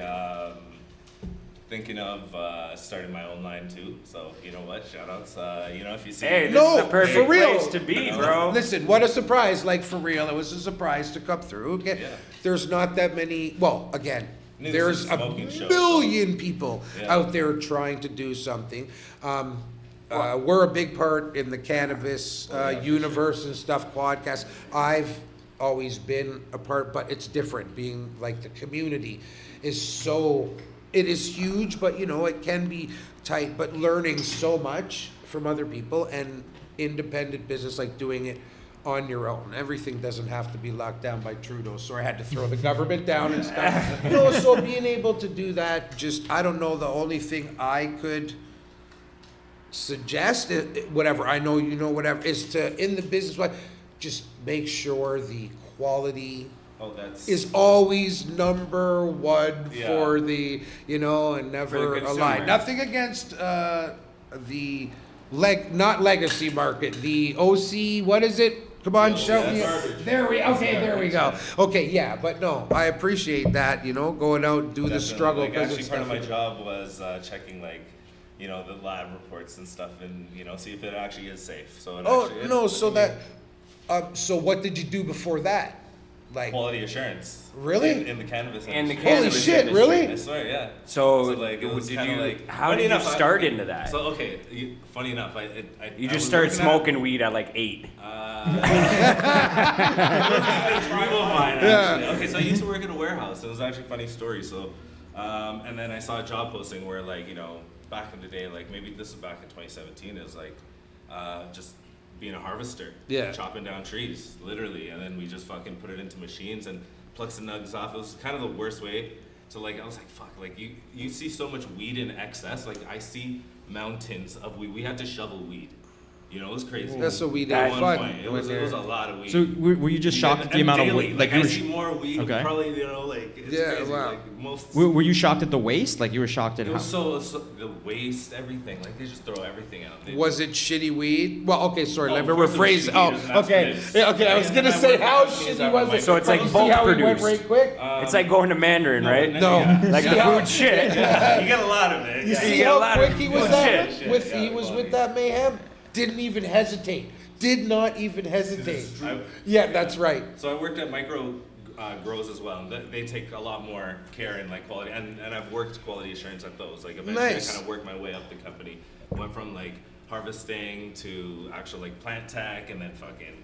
thinking of starting my own line too. So you know what? Shout outs. If you see. Hey, this No, is the perfect for real. place to be, bro. Listen, what a surprise! Like for real, it was a surprise to come through. Okay, Yeah. there's not that many. Well, again, This there's is a Smokin show, million people Yeah. out there trying to do something. We're a big part in the cannabis universe and stuff. Podcast. I've always been a part, but it's different. Being like the community is so. It is huge, but it can be tight. But learning so much from other people and independent business, like doing it on your own. Everything doesn't have to be locked down by Trudeau, so I had to throw the government down and stuff. So being able to do that, I don't know, the only thing I could suggest, whatever, I know you know whatever, is to, in the business, just make sure the quality Oh, that's. is always number one Yeah. for the, and never For the a lie. consumer. Nothing against the not legacy market, the OC, what is it? Come on, show me. There we go. Okay, yeah, but no, I appreciate that, going out and do the Definitely. struggle. Like, 'cause actually, it's part of my definitely- job was checking the lab reports and stuff, and see if it actually is safe. So it Oh, actually is. no, so that, so what did you do before that? Like, Quality assurance. Really? In the cannabis In the industry. Holy cannabis shit, industry. really? I swear, yeah. So, like, it was did kinda you? like- How funny did you enough, start into that? So okay, funny enough, I You I just was started working at- smoking weed at like 8. a dream of mine, actually. Okay, so I used to work in a warehouse. It was actually a funny story. So, and then I saw a job posting where, back in the day, maybe this was back in 2017, it was just being a harvester. Yeah. Chopping down trees, literally. And then we just fucking put it into machines and pluck the nugs off. It was kind of the worst way So like I was like, fuck, like you see so much weed in excess. Like I see mountains of weed. We had to shovel weed. You know, it was crazy. That's what we did. At one Fun. point, it was a lot of weed. So were you just shocked at the And amount of daily, weight? Like you I were see more weed. Okay. Probably, you know, like it's Yeah, crazy. wow. Like most. were you shocked at the waste? Like you were shocked at It how? was so the waste, everything. Like they just throw everything out. They, Was it shitty weed? Well, okay, sorry, Oh, let me of course it was rephrase. shitty Oh, weed, and that's okay. what it is. Yeah, okay, I was And gonna then say, worked how at companies shitty that was were it? So it's like You see bulk how we went produced. right quick? It's like going to Mandarin, right? No. Like See the how- food shit. you get a lot of it. You yeah. see get a how lot quick of he was good that? shit. With Yeah, he was quality. with that mayhem. Didn't even hesitate. Did not even hesitate. Yeah, that's right. So I worked at micro grows as well. And they take a lot more care in like quality, and I've worked quality assurance at those. Like eventually, Nice. I kind of worked my way up the company. Went from like harvesting to actual like plant tech, and then fucking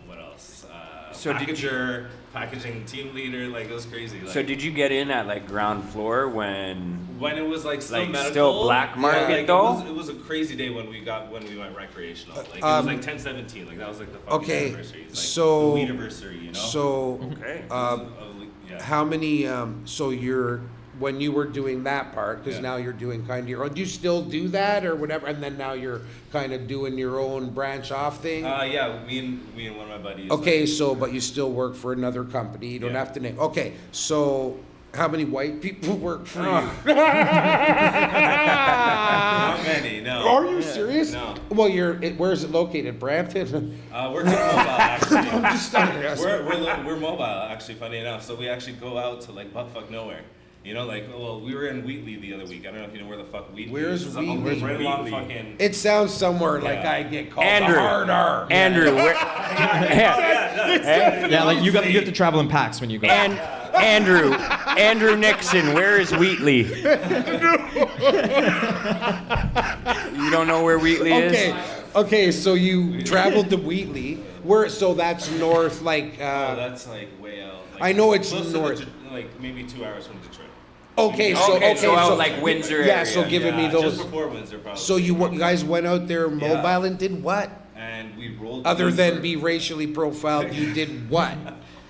what else? So did packager, packaging team leader. Like it was crazy. Like, So did you get in at like ground floor when? when it was like still Like, medical, still black market, like, though? It was a crazy day when we went recreational. Like it was like 10/17. Like that was like the fucking Okay, anniversary. It's, like, so- the anniversary, you know. So, Okay. Yeah. how many? So you're when you were doing that part, because Yeah. now you're doing kind of your own. Do you still do that or whatever? And then now you're kind of doing your own branch off thing. Yeah, me and one of my buddies. Okay, like, so but you still work for another company. You don't Yeah. have to name. Okay, so how many white people work for you? not many, no. Are you serious? No. Well, where is it located? Brampton. We're mobile actually. I'm just starting to ask. We're mobile actually. Funny enough, so we actually go out to like buttfuck nowhere. You know, like well, we were in Wheatley the other week. I don't know if you know where the fuck Wheatley Where's is. It's Wheatley? right along Wheatley? fucking. It sounds somewhere like Yeah. I get called Andrew. the hard R. Andrew, where, yeah. Yeah, like you have to travel in packs when you go. And Andrew Nixon, where is Wheatley? You don't know where Wheatley Okay, is? okay. So you traveled to Wheatley. So that's north, like. Oh, that's like way out. Like, I know it's close to north. like maybe 2 hours from Detroit. Okay, so Okay, so out like Windsor Yeah, area. so giving me Yeah, those. just before Windsor, probably. So you guys went out there mobile Yeah. and did what? And we rolled. Other through than for- be racially profiled, you did what?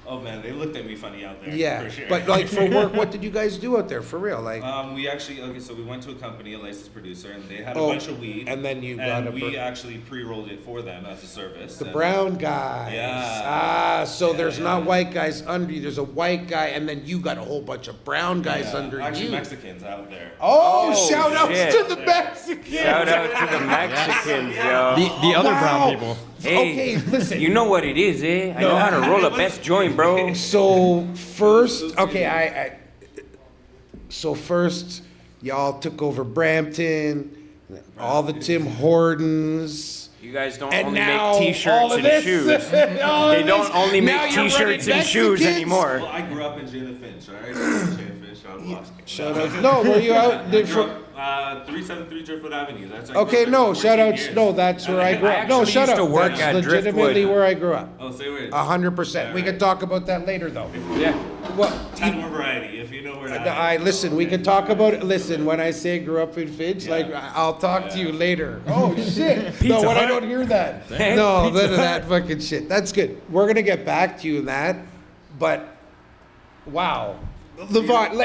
Oh man, they looked at me funny out there. Yeah, for sure. but like for work, what did you guys do out there for real? Like, We actually so we went to a company, a licensed producer, and they had a Oh, bunch of weed. and then you got and a we per- actually pre-rolled it for them as a service. the and- brown guys. Yeah. So there's Yeah. not white guys under you. There's a white guy, and then you got a whole bunch of brown guys Yeah, under actually you. Mexicans out there. Oh, Oh, shout outs shit. to the Mexicans. Shout out to the Mexicans, yo. The other Wow. brown people. Hey, Okay, listen. You know what it is, eh? I know how to roll a best joint, bro. So first, okay, so first, y'all took over Brampton, all the Tim Hortons. You guys don't And only now make all t-shirts of and this. shoes. All They of don't this. only Now make you're t-shirts running and shoes Mexicans? anymore. Well, I grew up in Jane Finch, all right? Jane Finch, out of Boston. Shout out. No, were you out? I Did grew for, up 373 Driftwood Avenue. That's where I grew okay, up no, for shout 14 outs. years. No, that's where I grew up. No, actually shut used up. to work That's at legitimately Driftwood. where I grew up. Oh, say where it is. 100%. We could talk about that later, though. Yeah. What? Tad more variety, if you know where that I is. listen. We can talk about it. Listen, when I say grew up in Finch, like I'll talk to you later. Oh shit! No, when I don't hear that, no, none of that fucking shit. That's good. We're gonna get back to you in that, but wow, Levon,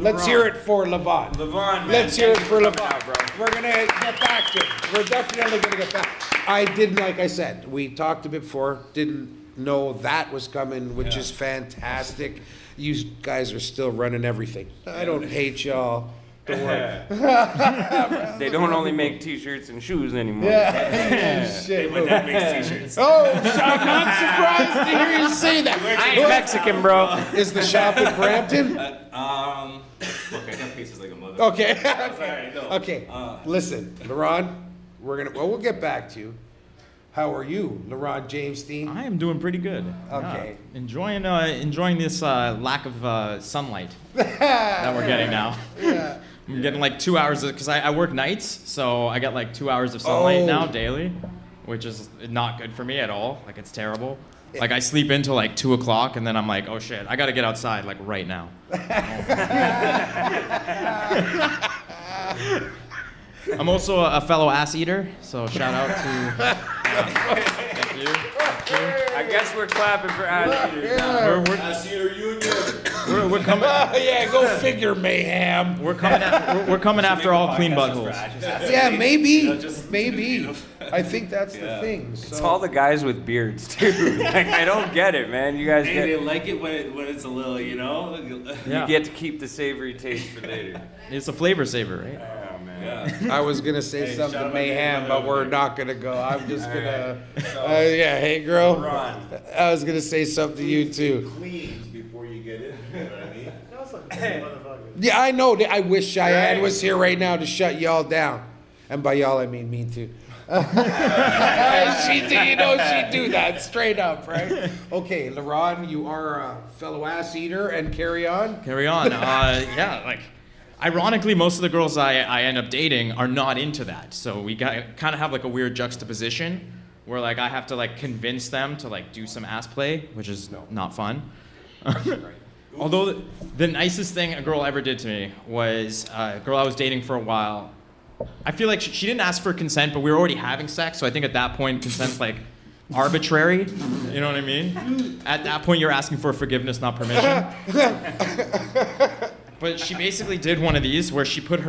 let's hear it for Levon. Levon, man. Let's hear it thank for you for coming Levon. out, bro. We're gonna get back to it. We're definitely gonna get back. I didn't, like I said, we talked a bit before. Didn't know that was coming, which is fantastic. You guys are still running everything. I don't hate y'all. Don't worry. They don't only make t-shirts and shoes anymore. Yeah. Shit. My dad makes t-shirts. Oh, I'm not surprised to hear you say that. I ain't Mexican, bro. Is the shop in Brampton? Look, I got pieces like a mother. Okay. Sorry, no. Okay. Listen, Laron, we'll get back to you. How are you, Laron Jamestown? I am doing pretty good. Okay. Yeah. Enjoying this lack of sunlight that we're getting now. Yeah. I'm getting like 2 hours because I work nights, so I get like 2 hours of sunlight Oh. now daily, which is not good for me at all. Like it's terrible. Like I sleep until like 2 o'clock, and then I'm like, oh shit, I gotta get outside like right now. I'm also a fellow ass eater, so shout out to Thank you. I guess we're clapping for Ass Eaters. We're coming. Yeah, go figure, mayhem. We're coming after all clean buttholes. Yeah, maybe. Maybe. I think that's the thing. It's So. all the guys with beards too. Like, I don't get it, man. You guys Hey, get they like it when it's a little, you know. Yeah. you get to keep the savory taste for later. It's a flavor saver, right? Oh man. Yeah. I was gonna say Hey, shout something out mayhem, to but you. we're not gonna go. I'm just gonna. Yeah, hey girl. I was gonna say something to you too. Cleans before you get in. You know what I mean? That's like motherfucker. Yeah, I know. I wish Cheyenne was here right now to shut y'all down, and by y'all I mean me too. She, you know, she'd do that straight up, right? Okay, LaRon, you are a fellow ass eater, and carry on. Carry on. Yeah, like, ironically, most of the girls I end up dating are not into that. So we kind of have like a weird juxtaposition where like I have to like convince them to like do some ass play, which is not fun. Although the nicest thing a girl ever did to me was a girl I was dating for a while. I feel like she didn't ask for consent, but we were already having sex. So I think at that point, consent's like arbitrary. You know what I mean? At that point, you're asking for forgiveness, not permission. But she basically did one of these where she put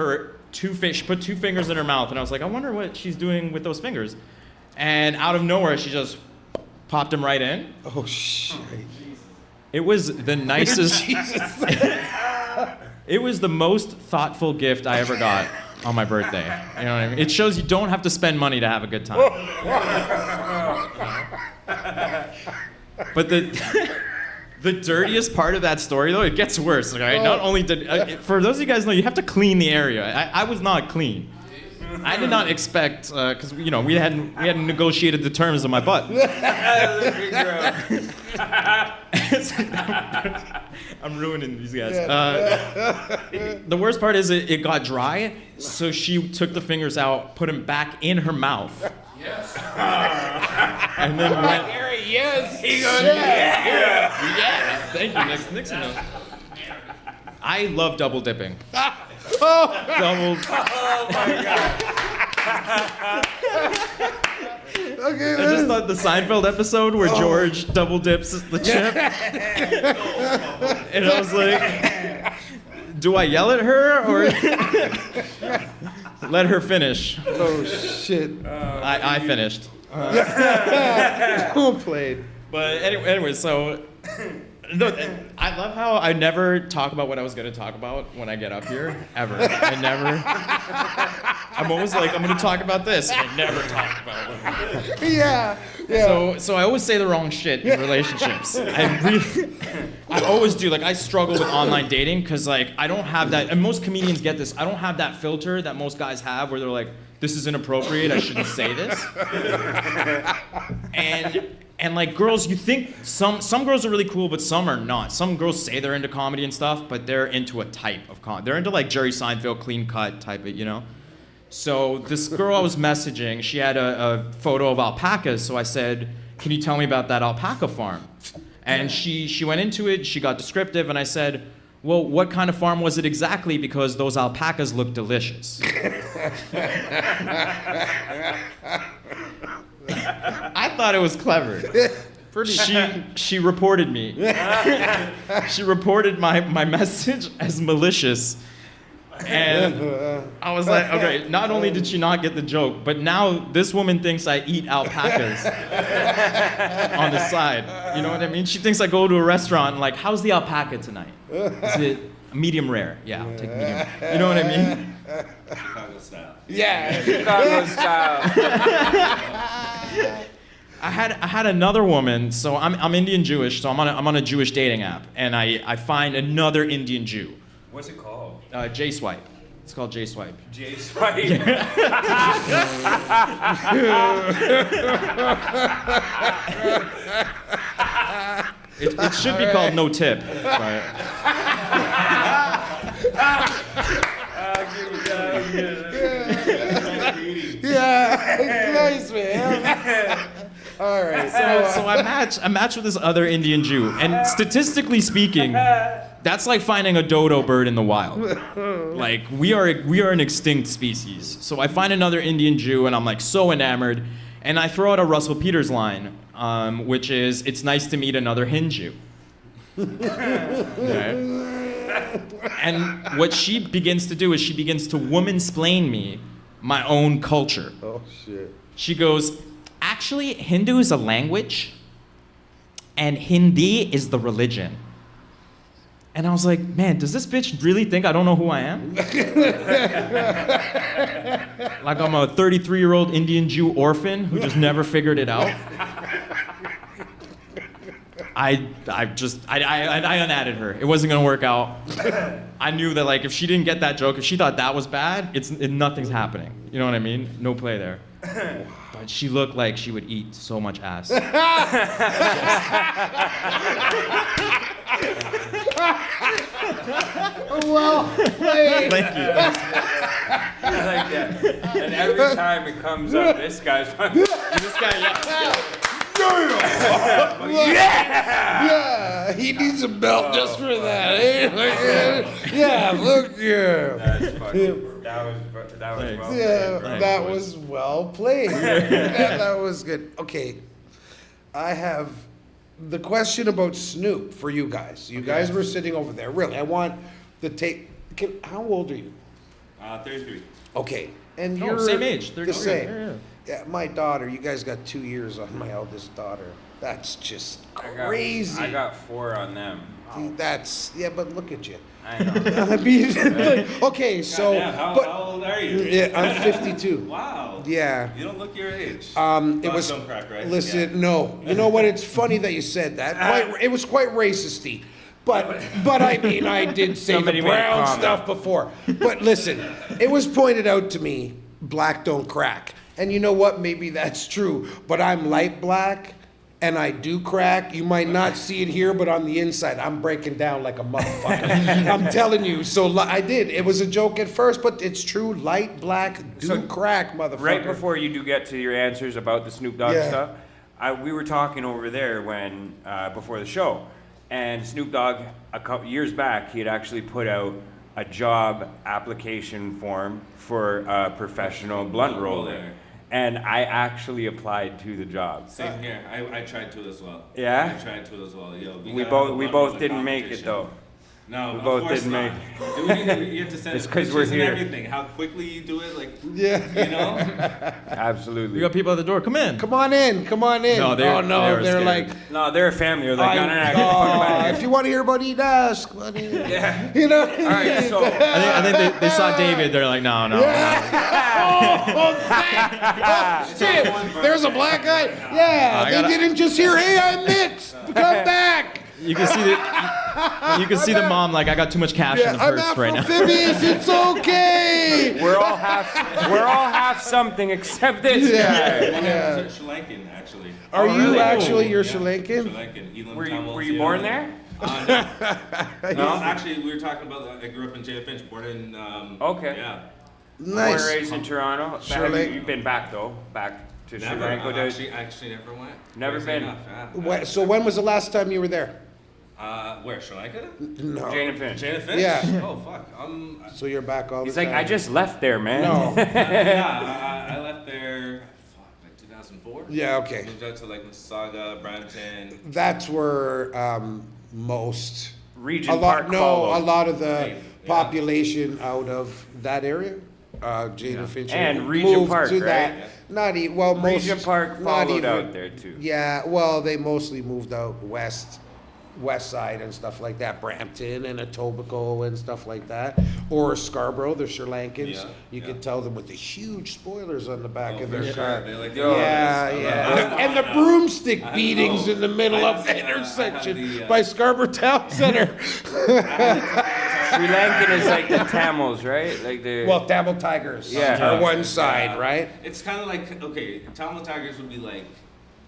two fingers in her mouth, and I was like, I wonder what she's doing with those fingers. And out of nowhere, she just popped them right in. Oh shit! It was the nicest. It was the most thoughtful gift I ever got on my birthday. You know what I mean? It shows you don't have to spend money to have a good time. But the dirtiest part of that story, though, it gets worse. Right? Not only did for those of you guys know, you have to clean the area. I was not clean. I did not expect because you know we hadn't negotiated the terms of my butt. I'm ruining these guys. The worst part is it got dry, so she took the fingers out, put them back in her mouth. Yes. And then went. Yes. He goes, yeah. Thank you, Nixon. I love double dipping. Oh my god. Okay. I just thought the Seinfeld episode where George double dips the chip. And I was like, do I yell at her or let her finish? Oh shit. I finished. Well played. But anyway, so I love how I never talk about what I was going to talk about when I get up here, ever. I never. I'm always like, I'm going to talk about this, and I never talk about it. Yeah. So I always say the wrong shit in relationships. I always do. Like, I struggle with online dating because, like, I don't have that, and most comedians get this, I don't have that filter that most guys have where they're like, this is inappropriate, I shouldn't say this. And like girls, you think some girls are really cool, but some are not. Some girls say they're into comedy and stuff, but they're into a type of comedy. They're into like Jerry Seinfeld, clean cut type of, you know? So this girl I was messaging, she had a photo of alpacas, so I said, can you tell me about that alpaca farm? And she went into it, she got descriptive, and I said, well, what kind of farm was it exactly? Because those alpacas look delicious. I thought it was clever. She reported me. She reported my message as malicious. And I was like, okay, not only did she not get the joke, but now this woman thinks I eat alpacas on the side. You know what I mean? She thinks I go to a restaurant and like, how's the alpaca tonight? Is it medium rare? Yeah, I'll take medium. You know what I mean? Chicago style. Yeah. Chicago style. I had another woman. So I'm Indian Jewish, so I'm on a Jewish dating app, and I find another Indian Jew. What's it called? J-Swipe. It's called J-Swipe. J-Swipe. It should be called No Tip. But Yeah. Nice, man. All right. so I match with this other Indian Jew, and statistically speaking, that's like finding a dodo bird in the wild. Like we are an extinct species. So I find another Indian Jew, and I'm like so enamored, And I throw out a Russell Peters line, which is, "It's nice to meet another Hindu." Okay. And what she begins to do is she begins to woman-splain me my own culture. Oh, shit. She goes, "Actually, Hindu is a language, and Hindi is the religion." And I was like, man, does this bitch really think I don't know who I am? Like I'm a 33-year-old Indian Jew orphan who just never figured it out? I unadded her. It wasn't gonna work out. I knew that like if she didn't get that joke, if she thought that was bad, nothing's happening. You know what I mean? No play there. But she looked like she would eat so much ass. Well played. Thank you. I like that. And every time it comes up, this guy's like, This guy, Yeah, he needs a belt just for that. Yeah, look, yeah. that's fucking, that was well Yeah, played, that bro. was well played. That was good. Okay, I have the question about Snoop for you guys. You guys were sitting over there. Really, I want the tape. How old are you? 33. Okay, and No, you're same age, The 33. same. Yeah, Yeah, my daughter. You guys got 2 years on my eldest daughter. That's just crazy. I got 4 on them. That's but look at you. I know. I mean, okay, so Goddamn, how old are you? yeah, I'm 52. Wow. Yeah. You don't look your age. It Thoughts was. don't crack, right? Listen, Yeah. no. You know what? It's funny that you said that. It was quite racisty. But I mean, I did say Somebody the made a brown comment. stuff before. But listen, it was pointed out to me, black don't crack. And you know what? Maybe that's true. But I'm light black, and I do crack. You might not see it here, but on the inside, I'm breaking down like a motherfucker. I'm telling you. So I did. It was a joke at first, but it's true. Light black do So, crack, motherfucker. Right before you do get to your answers about the Snoop Dogg Yeah. stuff, we were talking over there when before the show, and Snoop Dogg a couple years back he had actually put out a job application form for a professional blunt roller, and I actually applied to the job. Same here. I tried to as well. Yeah? I tried to as well. Yo, We gotta have a both lot didn't of make it competition. though. No, We of both course didn't not. You have to send It's 'cause we're pictures here. and everything. How quickly you do it, like Yeah. you know. Absolutely. we got people at the door. Come in. Come on in. Come on in. No, oh, no, they were they're scared. like, No, they're a family. They're like, no, no, no, get the fuck out of if here. you want to hear about Eat Ask, come on in. Yeah. You know? All right, so I think they saw David. They're like, no. Shit, there's a black guy. Yeah, I they gotta- didn't just hear, hey, I'm Mitch. Come back. You can see the mom like, I got too much cash in the I'm purse right now. Afro-Phibius. It's okay. we're all half something except this Yeah. guy. Yeah. Sri Lankan, actually. Are you really? actually, you're Yeah, Sri Lankan? Sri Lankan. Elam, Were Tamil, you born there? No. No, actually, we were talking about. I grew up in Jane Finch, born in. Okay. Yeah. Born and Nice. raised in Toronto. Sri Have Lanka. you've been back though, back to Sri Never. Lanka. Actually, never went. Never Crazy been. enough, yeah. So when was the last time you were there? Where, Sri Lanka? No. Jane and Finch. Jane and Finch? Yeah. Oh, fuck. So you're back all He's the like, time? I just left there, man. No. Yeah, I left there, like 2004. Yeah, okay. Moved out to like Mississauga, Brampton. That's where most Region Park followed. a lot of the Right, yeah. population out of that area, Jane and Finch, And Regent moved Park, to right? that. Not even well, most Regent Park not followed even, out there too. Yeah, well, they mostly moved out west side and stuff like that, Brampton and Etobicoke and stuff like that, or Scarborough. They're Sri Lankans. Yeah, You yeah. could tell them with the huge spoilers on the back Oh, of for their sure. car. They like Yo. Yeah, yeah. And the broomstick beatings in the middle of the intersection by Scarborough Town Center. Sri Lankan is like the Tamils, right? Like the. Well, Tamil Tigers Yeah. are one side, right? It's kind of like, okay, Tamil Tigers would be like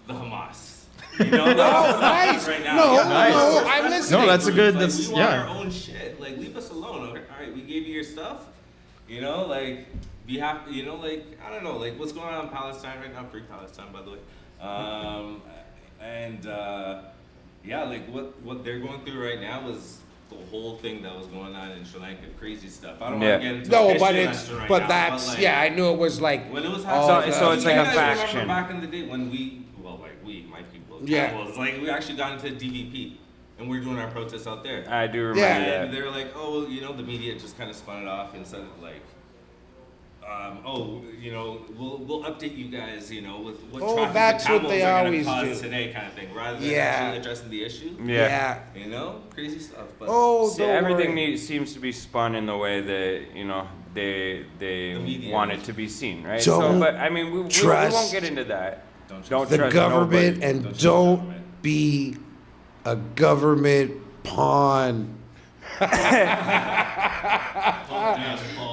the Hamas. You know? Like, Oh, nice. Right now. No, Yeah. no, I'm listening. No, that's a good. Like, That's we want yeah. our own shit. Like, leave us alone. Okay? All right, we gave you your stuff. You know, like, be happy. You know, like, I don't know, like, what's going on in Palestine right now? Free Palestine, by the way. Yeah, like what they're going through right now is the whole thing that was going on in Sri Lanka, crazy stuff. I don't Yeah. want to get into No, the but history it's, lesson right but now, that's, like, yeah, I knew it was like, when it was all happening. So it's like you a guys faction. remember back in the day when my people, Yeah. Cowboys, like we actually got into DVP and we were doing our protests out there. I do remember Yeah. And that. they were like, oh, well, the media just kind of spun it off instead of like, we'll update you guys, with what Oh, traffic that's the what Cowboys they are always going to cause do. today, kind of thing, rather than Yeah. actually addressing the issue. Yeah. Crazy stuff. But Oh, See, don't everything worry. seems to be spun in the way that they media want is. it to be seen, right? Don't but I mean, we won't trust get into that. Don't Don't The trust government nobody. and Don't trust don't government. be a government pawn.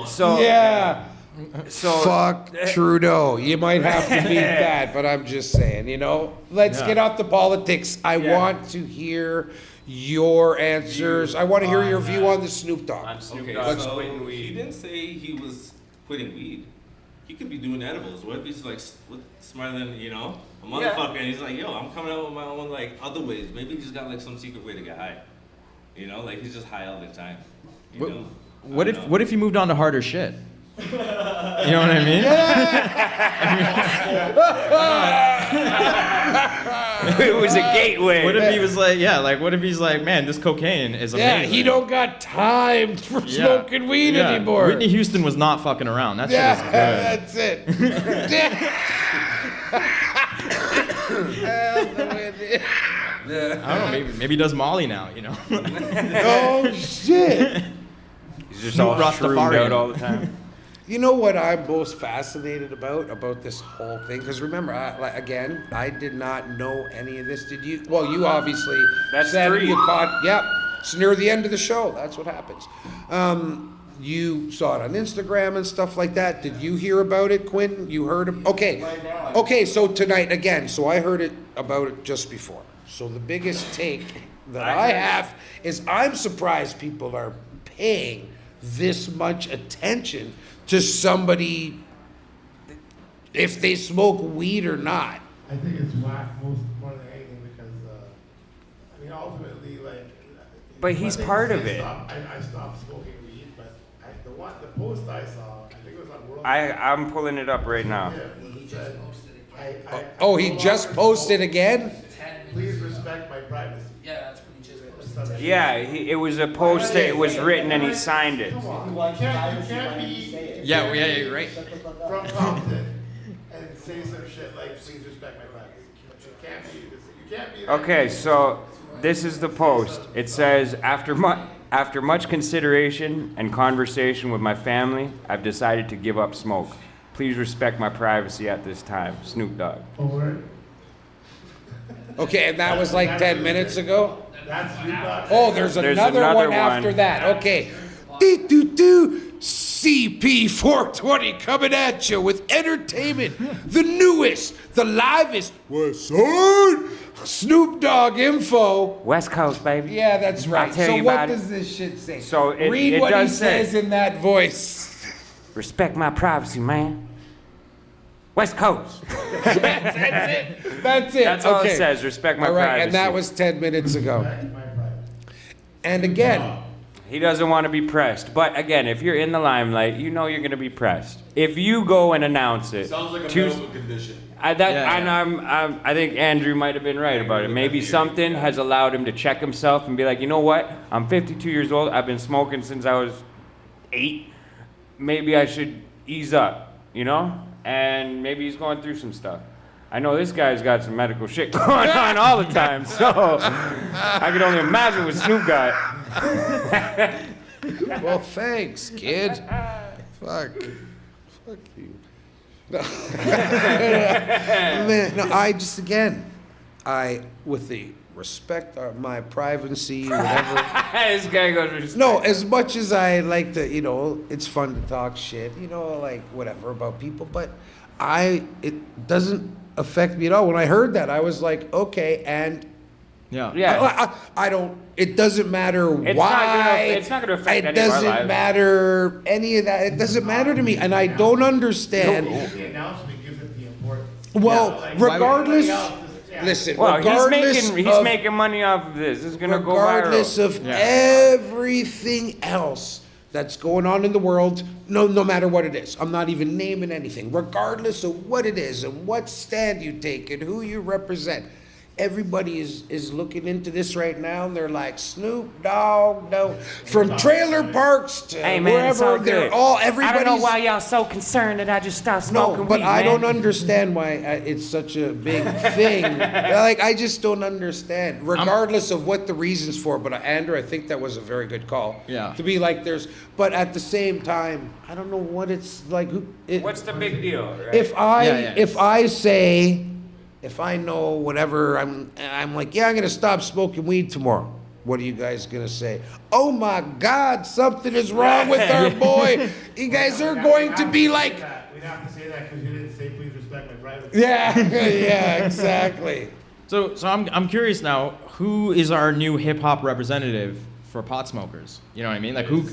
So Yeah. so Fuck Trudeau. You might have to beat that, but I'm just saying, let's Yeah. get off the politics. I Yeah. want to hear your answers. I want to hear your view on the Snoop Dogg. on Snoop Okay, Dogg so quitting he weed. didn't say he was quitting weed. He could be doing edibles. What if he's like smarter than a motherfucker? And he's like, yo, I'm coming out with my own like other ways. Maybe he's got like some secret way to get high. Like he's just high all the time. What if you moved on to harder shit? You know what I mean? It was a gateway. What if he was like, what if he's like, man, this cocaine is amazing. Yeah, he don't got time for Yeah. smoking weed Yeah. anymore. Whitney Houston was not fucking around. That shit Yeah, is that's it. good. I don't know, maybe he does Molly now, Oh shit. He's just Snoop all shroomed Rastafarian. out all the time. You know what I'm most fascinated about this whole thing? Because remember, I did not know any of this. Did you? Well, you obviously That's said three. you caught. Yep, it's near the end of the show. That's what happens. You saw it on Instagram and stuff like that. Did you hear about it, Quentin? You heard it? Okay. Okay, so tonight again. So I heard about it just before. So the biggest take that I have is I'm surprised people are paying this much attention to somebody if they smoke weed or not. I think it's whack most more than anything because, ultimately, like. But he's one thing part to of say it. I stopped smoking weed, but the post I saw, I think it was on World. I'm pulling it up right now. He just posted. Oh, he just posted again? Please respect my privacy. Yeah, that's what he just posted. Yeah, it was a post that was written and he signed it. You can't be Yeah, right. from Compton and say some shit like, please respect my privacy. You can't be. Okay, so this is the post. It says, after much consideration and conversation with my family, I've decided to give up smoke. Please respect my privacy at this time. Snoop Dogg. Over. Okay, and that was like 10 minutes ago? That's you not. Oh, there's another one after that. Okay. CP420 coming at you with entertainment, the newest, the livest, West Side Snoop Dogg info. West Coast, baby. Yeah, that's right. I'll tell So you what about it. does this shit say? So Read it what he does say. says in that voice. Respect my privacy, man. West Coast. That's it. That's it. That's all okay. it says. Respect my All right, privacy. and that was 10 minutes ago. My privacy. And again, He doesn't want to be pressed. But again, if you're in the limelight, you know you're going to be pressed. If you go and announce it, Sounds like a to- medical condition. I think Andrew might have been right about it. Maybe something has allowed him to check himself and be like, you know what? I'm 52 years old. I've been smoking since I was 8. Maybe I should ease up, And maybe he's going through some stuff. I know this guy's got some medical shit going on all the time, so I can only imagine what Snoop got. well, thanks, kid. Fuck you. No. Man, no, with the respect of my privacy, whatever. This guy goes. No, as much as I like to, it's fun to talk shit, like whatever about people, but it doesn't affect me at all. When I heard that, I was like, okay, and Yeah. I don't. It doesn't matter It's why. it's not gonna affect It any of our doesn't lives. matter any of that. It doesn't matter to me, and I don't understand. The announcement gives it the importance. Well, Like, regardless. everybody else listen, Well, regardless he's making money off of this. This is gonna go viral. regardless of everything else that's going on in the world, no matter what it is. I'm not even naming anything. Regardless of what it is and what stand you take and who you represent, everybody is looking into this right now, and they're like, Snoop Dogg, no, from trailer parks to Hey man, it's all wherever, they're good. all, I don't know everybody's. why y'all so concerned that I just stopped No, smoking but weed, I man. don't understand why it's such a big thing. Like, I just don't understand, regardless of what the reasons for. But Andrew, I think that was a very good call. Yeah. To be like, but at the same time, I don't know what it's like. What's the big deal, right? If I say, if I know whatever, I'm like, yeah, I'm gonna stop smoking weed tomorrow. What are you guys gonna say? Oh my God, something is wrong with our boy. You guys are going to be like, We'd have to say that because you didn't say please respect my privacy. yeah, yeah, exactly. So I'm curious now. Who is our new hip hop representative for pot smokers? You know what I mean? Like who?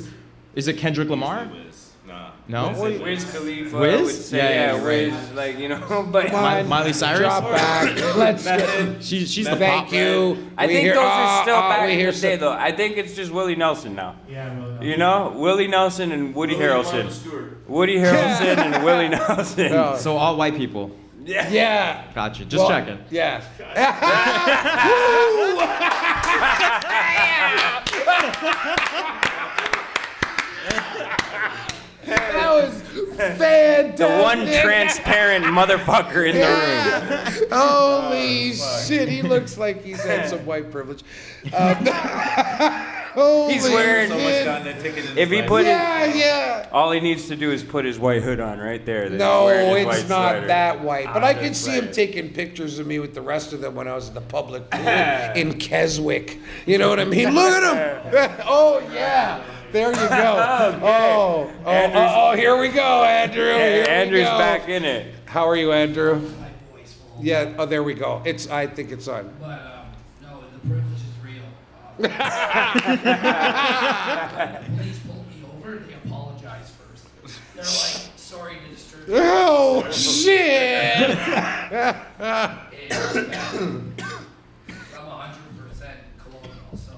Is it Kendrick Lamar? Wiz. Nah. No. Wiz Khalifa Wiz? would say, Yeah, yeah, you're Wiz, like, you know, but Come on, Miley Cyrus? Drop back. Let's She's the thank pop. you. I We think hear- those are still back we in hear the day, some- though. I think it's just Willie Nelson now. Yeah, well, You know, Willie Nelson and Woody Harrelson. Woody Harrelson and Willie Nelson. Oh, So all white people. yeah. Gotcha. Just Well, checking. Yeah. That was fantastic. The one transparent motherfucker in the room. Holy shit, he looks like he's had some white privilege. Holy He's wearing- So much shit. gotten that ticket in If his he life. put it, Yeah. all he needs to do is put his white hood on right there. Then No, he's wearing his it's white not sweater. that white. But I could just see him saying. taking pictures of me with the rest of them when I was at the public pool in Keswick. You know what I mean? Look at him. Oh, yeah. There you go. Oh, here we go, Andrew. Here we Andrew's go. back in it. How are you, Andrew? Yeah, oh, there we go. I think it's on. But no, the privilege is real. Police pulled me over. They apologize first. They're like, sorry to disturb you. Oh, shit. And, I'm 100% colonial, so.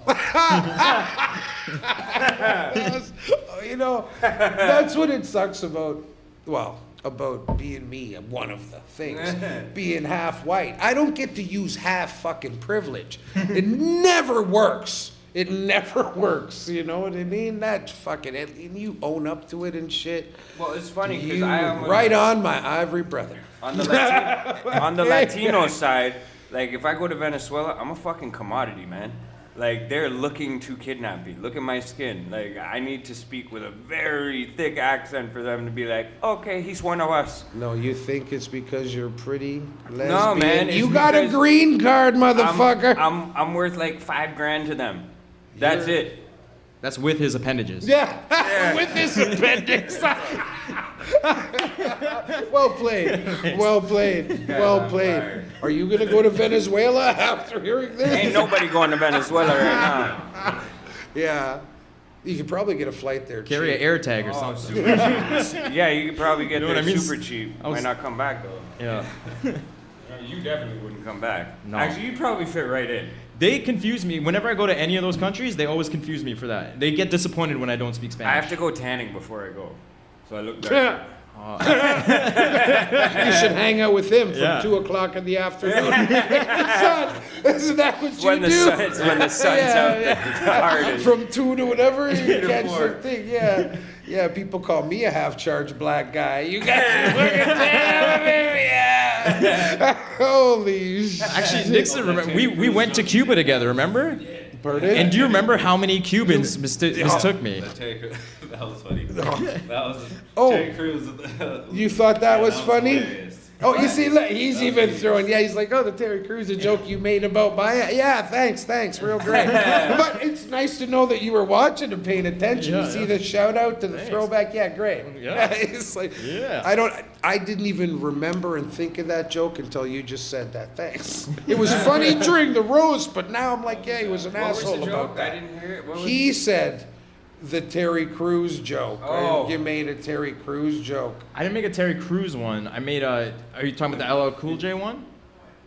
You know, that's what it sucks about, well, about being me, one of the things, being half white. I don't get to use half fucking privilege. It never works. It never works. You know what I mean? That fucking, and you own up to it and shit. Well, it's funny because You I am right on my ivory brother. on the Latino side. Like if I go to Venezuela, I'm a fucking commodity, man. Like they're looking to kidnap me. Look at my skin. Like I need to speak with a very thick accent for them to be like, okay, he's one of us. No, you think it's because you're pretty lesbian? No, man, You it's got a because green card, motherfucker. I'm worth like $5,000 to them. That's it. That's with his appendages. Yeah, with this appendix. Well played. Well played. Well played. Are you gonna go to Venezuela after hearing this? Ain't nobody going to Venezuela right now. Yeah. You could probably get a flight there. Carry an cheap. air tag or something. Yeah, you could probably get You know there what I mean? super cheap. I was- Might not come back though. Yeah. You definitely wouldn't come back. No. Actually, you'd probably fit right in. They confuse me. Whenever I go to any of those countries, they always confuse me for that. They get disappointed when I don't speak Spanish. I have to go tanning before I go, so I look darker. You should hang out with him from Yeah. 2 o'clock in the afternoon. Son, isn't that what you when the do? sun, it's when the sun's out there the hardest. From 2 to whatever, you to catch 4. the thing. Yeah. Yeah, people call me a half-charged black guy. You guys look at that, baby. Yeah. Holy shit. Actually, Nixon, remember, we went to Cuba together, remember? Pardon? And do you remember how many Cubans mistook me? That was funny. That was Oh. Terry Crews. You thought that was funny? hilarious. Oh, you see, look, he's even throwing, yeah, he's like, oh, the Terry Crews joke you made about my, yeah, thanks, real great. But it's nice to know that you were watching and paying attention. Yeah, You see yeah. the shout out to the Thanks. throwback, yeah, great. Yeah. It's like, Yeah. I didn't even remember and think of that joke until you just said that, thanks. It was funny during the roast, but now I'm like, yeah, he was an What was asshole the about joke? that. I didn't hear it. What was He said the Terry Crews joke. Oh. You made a Terry Crews joke. I didn't make a Terry Crews one. I made a. Are you talking about the LL Cool J one?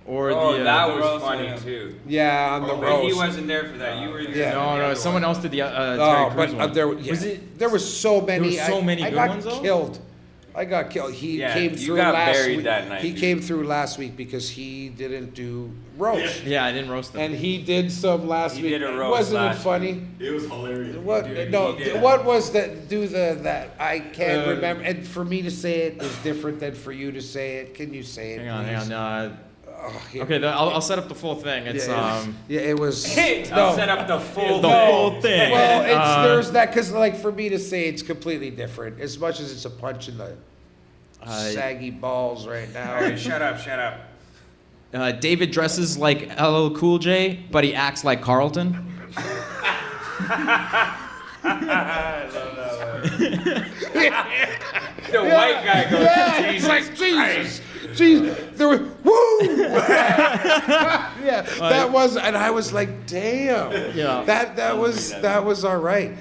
Or Oh, the that the was roast, funny yeah. too. Yeah, on the But he roast. wasn't there for that. You were there. Yeah. for no, the no, other someone one. else did the Terry Oh, Crews but one. there, yeah, Was it? there was so many. There were so many I good got ones, though? killed. I got killed. He Yeah, came you through got last buried week. that night, He dude. came through last week because he didn't do roast, Yeah, I didn't roast them. and he did some last He week. did a roast Wasn't it last funny? It was hilarious. What? Dude, No. he did. What was that? Do that? I can't remember. And for me to say it is different than for you to say it. Can you say it? Hang please? on. Oh, yeah. Okay, I'll set up the full thing. It's Yeah, it was. I'll set up the full the thing. full thing. Well, it's there's that because like for me to say it's completely different. As much as it's a punch in the saggy balls right now. All right, shut up. David dresses like LL Cool J, but he acts like Carlton. The white guy goes, Yeah, it's Jesus like Jesus. Jeez, there was woo. Yeah, that was, and I was like, damn. Yeah. That was all right.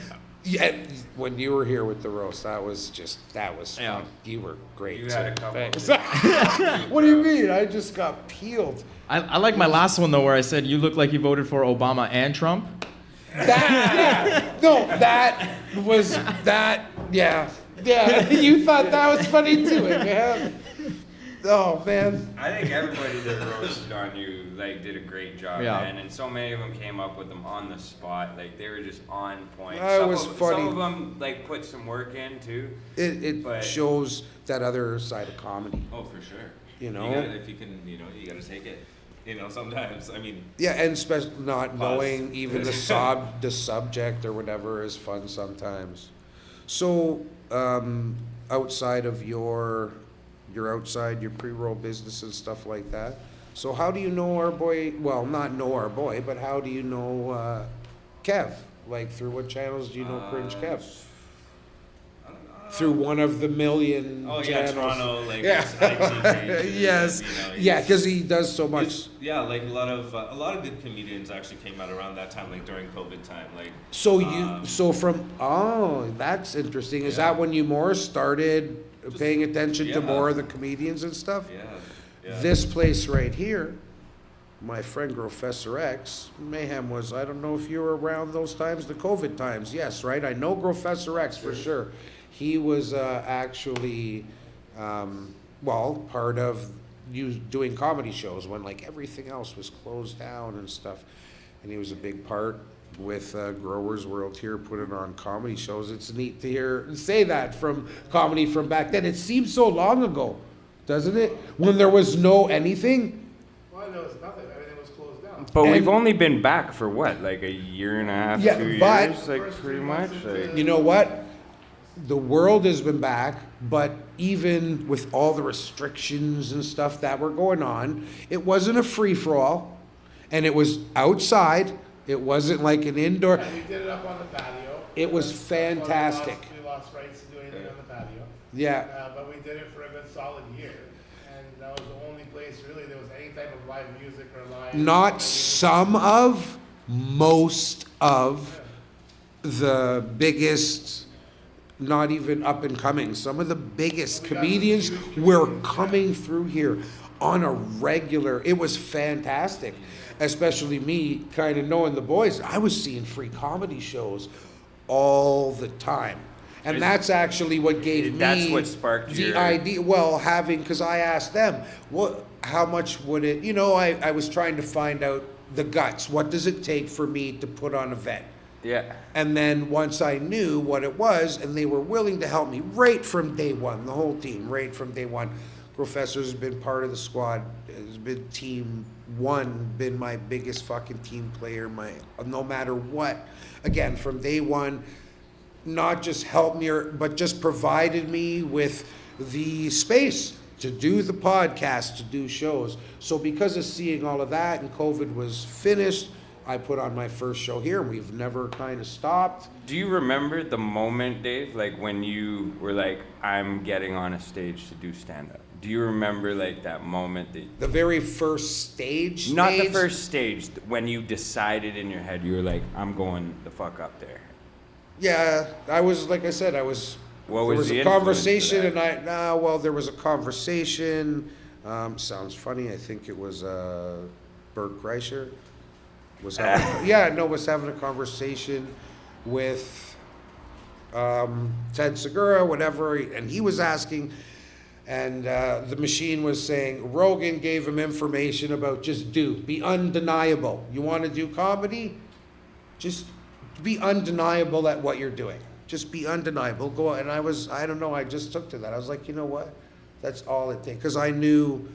Yeah, when you were here with the roast, that was Yeah. fun. You were great. You had a too. couple. Thanks. What do you mean? I just got peeled. I like my last one though, where I said you look like you voted for Obama and Trump. That was that. Yeah. You thought that was funny too, man. Oh man. I think everybody that roasted on you did a great job, Yeah. man. And so many of them came up with them on the spot. Like they were just on point. That was funny. Some of them put some work in too. It But- shows that other side of comedy. Oh, for sure. You know? If you can, you gotta take it. Sometimes, I mean, Yeah, and especially not Pause. knowing even the subject or whatever is fun sometimes. So, outside of your pre-roll business and stuff like that. So how do you know our boy? Well, not know our boy, but how do you know Kev? Like through what channels do you know Cringe Kev? I don't know. Through one of the million Oh yeah, channels. Toronto, Yeah. his IG pages, Yes. Yeah, because he does so much. Yeah, like a lot of good comedians actually came out around that time, like during COVID time, like. So that's interesting. Is Yeah. that when you more started paying attention to yeah. more of the comedians and stuff? Yeah. This place right here, my friend Professor X, Mayhem was, I don't know if you were around those times, the COVID times. Yes, right? I know Professor X for sure. He was actually, part of you doing comedy shows when like everything else was closed down and stuff. And he was a big part with Growers World here, putting on comedy shows. It's neat to hear say that from comedy from back then. It seems so long ago, doesn't it? When there was no anything. Well, there was nothing. Everything was closed down. But And- we've only been back for what, like a year and a half, Yeah, 2 but- years, like First pretty 3 much. months Like, into You know what? The world has been back, but even with all the restrictions and stuff that were going on, it wasn't a free-for-all, and it was outside. It wasn't like an indoor. And we did it up on the patio. It was That's why fantastic. We lost rights to do anything on the patio. Yeah. But we did it for a good solid year. And that was the only place really there was any type of live music or live. Not some of, most of the biggest, not even up and coming, some of the biggest comedians were coming through here on a regular. It was fantastic, especially me kind of knowing the boys. I was seeing free comedy shows all the time. And that's actually what gave me That's what sparked the your- idea. Well, because I asked them, how much would it, I was trying to find out the guts. What does it take for me to put on an event? yeah. And then once I knew what it was, and they were willing to help me right from day one, the whole team, right from day one. Professor's been part of the squad, has been team one, been my biggest fucking team player, no matter what. Again, from day one, not just helped me, but just provided me with the space to do the podcast, to do shows. So because of seeing all of that and COVID was finished, I put on my first show here, and we've never kind of stopped. Do you remember the moment, Dave, like when you were like, I'm getting on a stage to do stand-up? Do you remember like that moment that... The very first stage. Not the first stage, when you decided in your head, you were like, I'm going the fuck up there. Yeah, I was, like I said, I was. What there was was the a influence for conversation, that? and there was a conversation Sounds funny. I think it was Bert Kreischer was having a conversation with Ted Segura, whatever, and he was asking, and the machine was saying Rogan gave him information about just be undeniable. You want to do comedy? Just be undeniable at what you're doing. Just be undeniable. Go, and I don't know, I just took to that. I was like, you know what? That's all it takes. Because I knew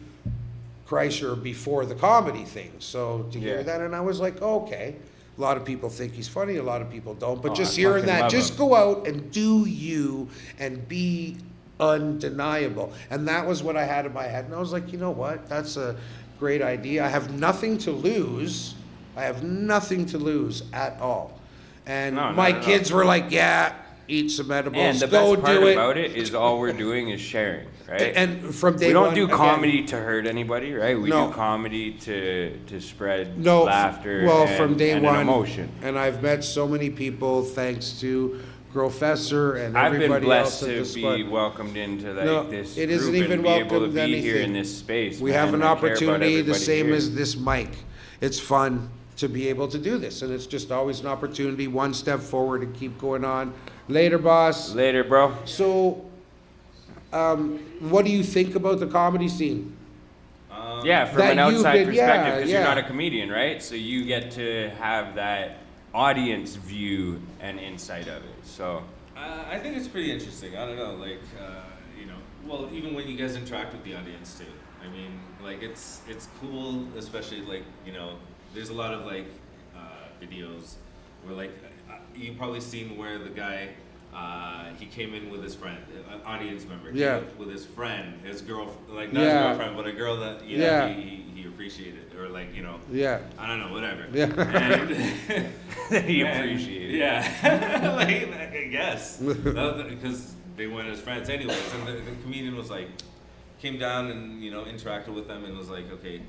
Kreischer before the comedy thing. So to hear that, and I was like, oh, okay. A lot of people think he's funny, a lot of people don't. But just hearing that, just go out and do you and be undeniable. And that was what I had in my head. And I was like, you know what? That's a great idea. I have nothing to lose. I have nothing to lose at all. And my kids were like, yeah, eat some edibles. And the go best part do it. about it is all we're doing is sharing, right? And from day we don't one, do again, comedy to hurt anybody, right? We No. do comedy to spread No, laughter well, and, from day and one, an emotion. and I've met so many people thanks to Professor and I've been everybody blessed else at to the be Spark. welcomed into like No, this it group isn't and even be able to welcomed be here anything. in this space. We man. have an I care about opportunity the everybody same here. as this mic. It's fun to be able to do this, and it's just always an opportunity, one step forward and keep going on. Later, boss. Later, bro. So, what do you think about the comedy scene? Yeah, from That an you've outside been- perspective, yeah, because yeah. you're not a comedian, right? So you get to have that audience view and insight of it. So I think it's pretty interesting. I don't know, like, you know, well, even when you guys interact with the audience too. I mean, like, it's cool, especially like, you know, there's a lot of like videos where like you probably seen where the guy he came in with his friend, an audience member, came Yeah. in with his friend, his girl, like not Yeah. his girlfriend, but a girl that you know Yeah. he appreciated, or like, you know, Yeah. I don't know, whatever. Yeah. And, he and- appreciated it. Yeah, like, I guess because they went as friends anyways. And the comedian was like, came down and you know interacted with them and was like, okay,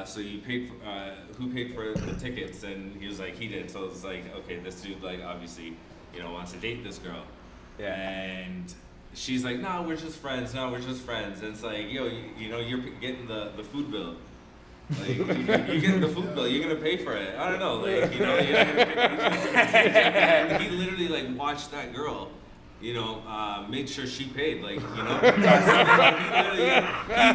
so you paid for, who paid for the tickets? And he was like, he did. So it was like, okay, this dude like obviously you know wants to date this girl. Yeah. And she's like, no, we're just friends. No, we're just friends. And it's like, yo, you know, you're getting the food bill. Like, you're getting the food bill. You're gonna pay for it. I don't know, like, you know, you're not gonna pay. He literally like watched that girl, you know, made sure she paid. Like, you know, he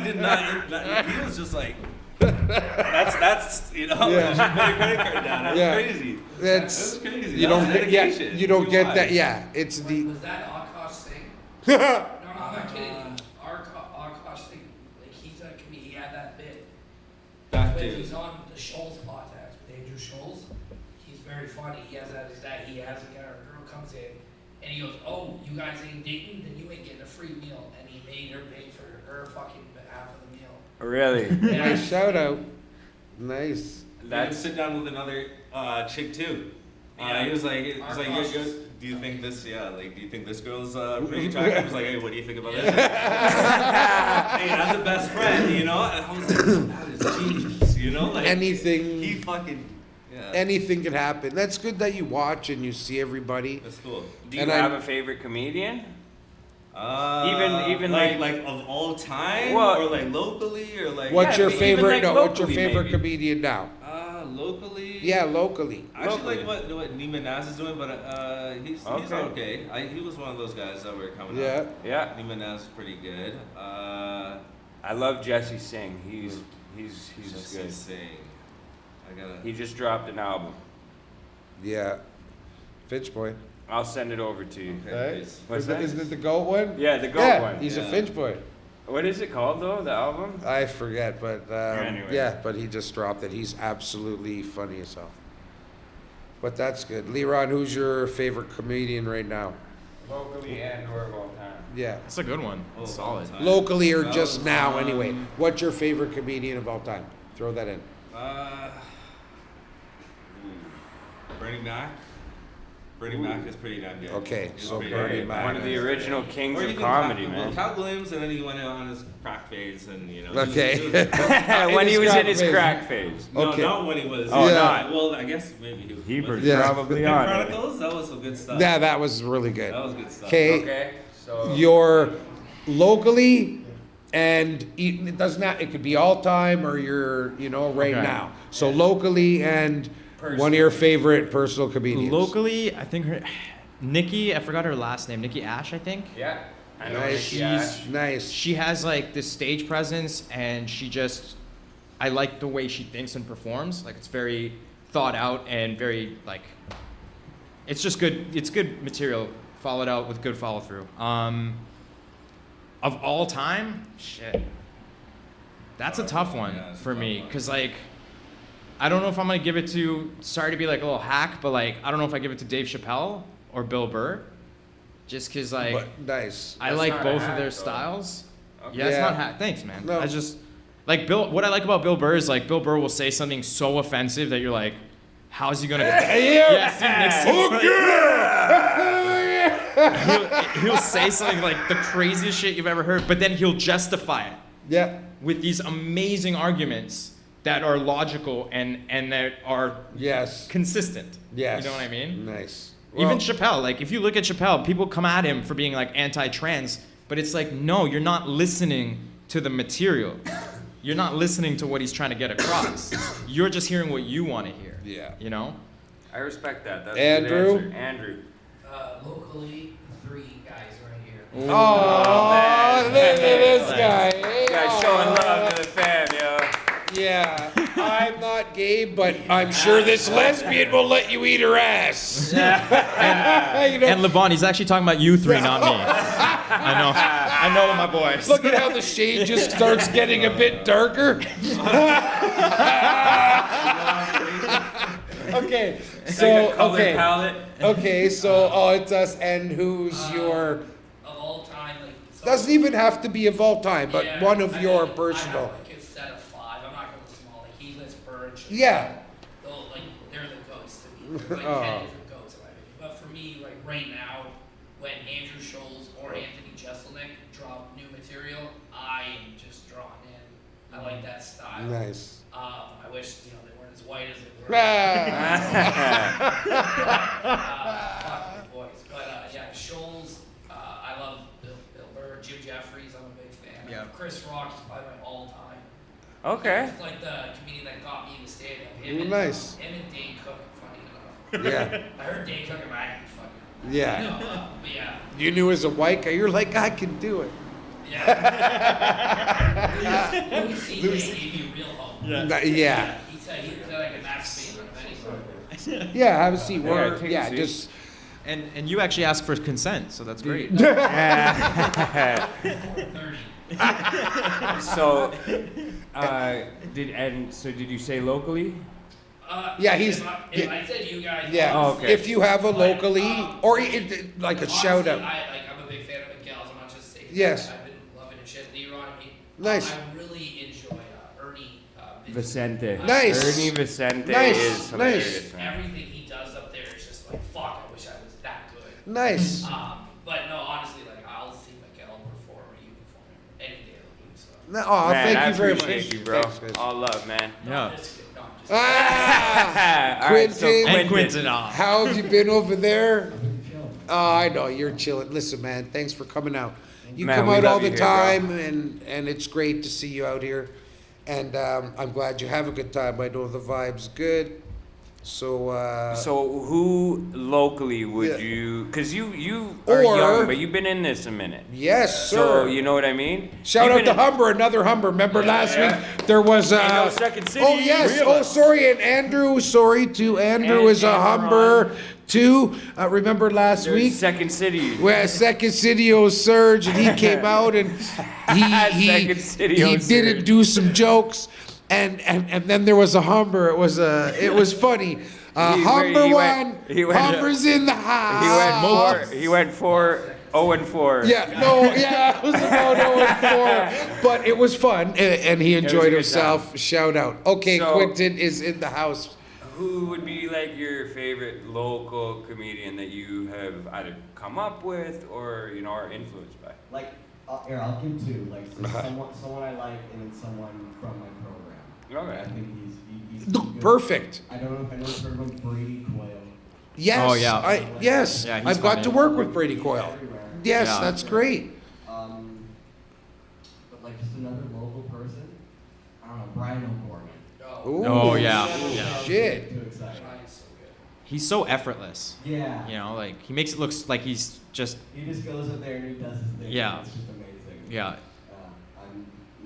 did not. He was just like, that's you know, Yeah. she put her credit card down. That's Yeah. crazy. That's That's crazy. you That don't was get, yeah, dedication. you don't He get was that. wise. Yeah, it's the Was that Akash Singh? No, I'm not kidding. Akash Singh, like he's a comedian. He had that bit. That When dude. he's on the Scholes podcast with Andrew Scholes, he's very funny. He has that he has a guy or a girl comes in and he goes, "Oh, you guys ain't dating, then you ain't getting a free meal." And he made her pay for her fucking half of the meal. Really? nice shout out. Nice. Let's sit down with another chick too. Yeah. He was like, Our "Do you think this? Yeah, like, do you think this girl's pretty attractive?" I was like, "Hey, what do you think about this?" Hey, as a best friend, you know, and I was like, "That is genius," you know, like Anything. He fucking yeah. Anything can happen. That's good that you watch and you see everybody. That's cool. Do you And have I'm- a favorite comedian? Even like like- of all time, Well- or like locally, or like What's your even favorite? like No, what's your locally, favorite maybe. comedian now? locally. Yeah, locally. I actually Locally. like what Neiman Naz is doing, but he's okay. He was one of those guys that were coming Yeah. up. Yeah. Neiman Naz is pretty good. I love Jesse Singh. He's Just good. Sing. I gotta. He just dropped an album. Yeah. Finch boy. I'll send it over to you. Okay, Right? nice. What's Isn't, that? isn't it the goat one? Yeah, the goat Yeah, one. he's a Yeah. Finch boy. What is it called though? The album? I forget, but Anyway. yeah, but he just dropped it. He's absolutely funny as hell. But that's good. Leron, who's your favorite comedian right now? Locally and or of all time. Yeah. That's a good one. That's solid. Locally or just Um, now, anyway. What's your favorite comedian of all time? Throw that in. Bernie Mac. Bernie Mac is pretty damn good. Okay, He's so pretty Bernie good. Mac. One of the original kings Or of even comedy, Cat, man. Cat Williams, and then he went on his crack phase, and you know. Okay. When he his was in crack his phase. crack phase. No, Okay. not when he was. Oh, Yeah. not. Well, I guess maybe he was Yeah. probably The on it. Chronicles. That was some good stuff. Yeah, that was really good. That was good stuff. Okay, Okay, so your locally, and it doesn't have, it could be all time or you're, you know, right Okay. now. So locally and one of your favorite personal comedians. Locally, I think her, Nikki, I forgot her last name, Nikki Ash, I think. Yeah. I know Nice. Nikki Ash. Nice. She has like this stage presence, and I like the way she thinks and performs. Like it's very thought out and very like, it's just good. It's good material followed out with good follow through. Of all time, shit, that's a tough one Yeah, it's a for tough me, one. cause like, I don't know if I'm gonna give it to. Sorry to be like a little hack, but like I don't know if I give it to Dave Chappelle or Bill Burr, just cause like. But nice. I That's like not a both hack, of their though. styles. Okay. Yeah, it's Yeah. not hack. Thanks, man. No. I just like Bill. What I like about Bill Burr is like Bill Burr will say something so offensive that you're like, how's he gonna? Yeah, Steve Nixon's he'll say something like the craziest shit you've ever heard, but then he'll justify it Yeah. with these amazing arguments that are logical and that are Yes. consistent. Yes. You know what I mean? Nice. Even Well, Chappelle, like if you look at Chappelle, people come at him for being like anti-trans, but it's like, no, you're not listening to the material. You're not listening to what he's trying to get across. You're just hearing what you want to hear. Yeah. You know? I respect that. That's Andrew? a good answer. Andrew. Locally, 3 guys right here. Oh, look at this guy. Hey, Guys showing love to the fam, yo. Yeah, I'm not gay, but I'm sure this lesbian will let you eat her ass. You know? And Levon, he's actually talking about you three, not me. I know my boys. Look at how the shade just starts getting a bit darker. Okay, so Like a color okay, palette. okay, so oh, it's us. And who's your? Of all time, like. so- Doesn't even have to be of all time, but Yeah, one of I your mean, I personal. have like a set of 5. I'm not going small. Like Heathens, Burge. Yeah. Like they're the goats to me. Like Oh. 10 different goats in my opinion. But for me, like right now, when Andrew Scholes or Anthony Jeselnik drop new material, I am just drawn in. I like that style. Nice. I wish they weren't as white as they were. Ah. Fuck my voice. But yeah, Scholes, I love Bill Burr, Jim Jeffries, I'm a big fan. Yeah. Chris Rock is probably my all-time. Okay. It's like the comedian that got me into stand-up. Him and, Nice. Him and Dane Cook, funny enough. Yeah. I heard Dane Cook and Maggie fucking. Yeah. But yeah. You knew as a white guy, you're like, I can do it. Yeah. Louis C.K. gave me real hope. Yeah. He said I could masturbate on any song. Yeah, have a seat. Yeah, We're, take a yeah, seat. just. And you actually asked for consent, so that's great. 30. So, did you say locally? Yeah, he's- If yeah. I said you guys. Yeah. Oh, okay. If you have a locally, or like a Honestly, shout out. I'm a big fan of Miguel's. I'm not just saying. Yes. I've been loving his shit. Leron, Nice. I really enjoy Ernie. Vicente. Nice. Ernie Vicente Nice, is nice. hilarious, man. Everything he does up there is just like, fuck, I wish I was that good. Nice. But no, honestly, like, I'll see Miguel perform or you perform any day of the week. So. No, oh, Man, thank I you very appreciate much. you, bro. Thanks, guys. All love, man. Yeah. This kid, no, I'm just Ah! All right, so Quentin. And Quentin off. How have you been over there? Oh, I know you're chilling. Listen, man, thanks for coming out. You Man, come we out love all the you here, bro. time, and it's great to see you out here. And I'm glad you have a good time. I know the vibe's good. So. So who locally would Yeah. you? Cause you are Or- young, but you've been in this a minute. Yes, So sir. you know what I mean. Shout You've out been to in- Humber, another Humber. Remember last week there was no Second City. Oh yes. Oh sorry, and Andrew. Sorry to Andrew And is a Humber too. Remember last There's week? Second City. Where Second City Surge, and he came out and Second City he Surge. didn't do some jokes, and then there was a Humber. It was funny. Humber he won. went- Humber's in the house. He went 0-4. Yeah, no, yeah, it was about 0-4, but it was fun, and he was a enjoyed good himself. Shout out. Okay, So- Quentin is in the house. Who would be like your favorite local comedian that you have either come up with or are influenced by? Like, here, I'll give 2. Like, so Uh-huh. someone I like and then someone from my program. Okay. I think he's No, good. perfect. I don't know if anyone's heard of him, Brady Quayle. Yes. Oh, yeah. Yes. Yeah, he's I've got funny. to work with Brady Coyle. Everywhere. Yes, Yeah. that's great. But like Ooh, Oh, yeah. Yeah. Shit. Too excited. He's so effortless. Yeah. You know, like he makes it look like he's just He just goes up there and he does his thing. Yeah. It's just amazing. yeah.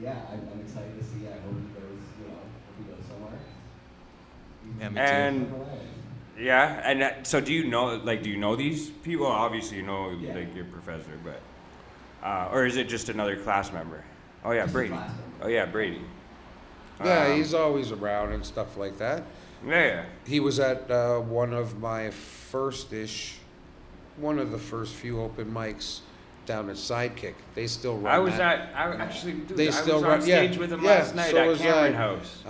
I'm excited to see. I hope he goes, hope he goes somewhere. Yeah, me too. And yeah, and so do you know these people? Obviously, you know Yeah. like your professor, but or is it just another class member? Oh yeah, Just a Brady. class member. Oh yeah, Brady. Yeah, he's always around and stuff like that. Yeah. He was at one of the first few open mics down at Sidekick. They still run I was that. actually, dude, They I still was run- on stage with him last night so at was Cameron I. House.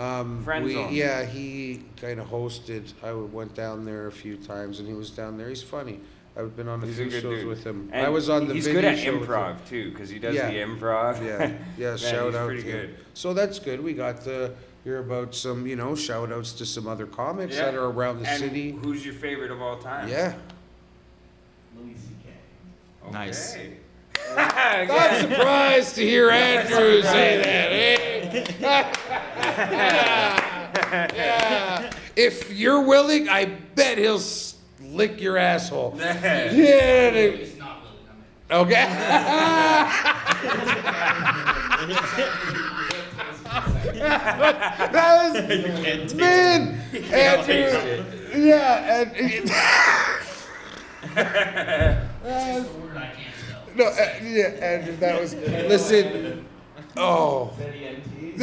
Friend We, zone. yeah, he kind of hosted. I went down there a few times, and he was down there. He's funny. I've been on a He's few a good shows dude. with him. And I was on the he's video good at show with him. improv too, because he does Yeah. the improv. Yeah, Man, shout he's out pretty to him. good. So that's good. We got to hear about some, shout outs to some other comics that are around the And city. who's your favorite of all time? Yeah. Louis C.K. Okay. Nice. Not surprised to hear Andrew say that, eh? Yeah. If you're willing, I bet he'll lick your asshole. Yeah. It's not willing. I'm in. Okay. That was man, Andrew. Yeah, and It's the word I can't spell. no, yeah, Andrew. That was listen. Oh. Betty N.T.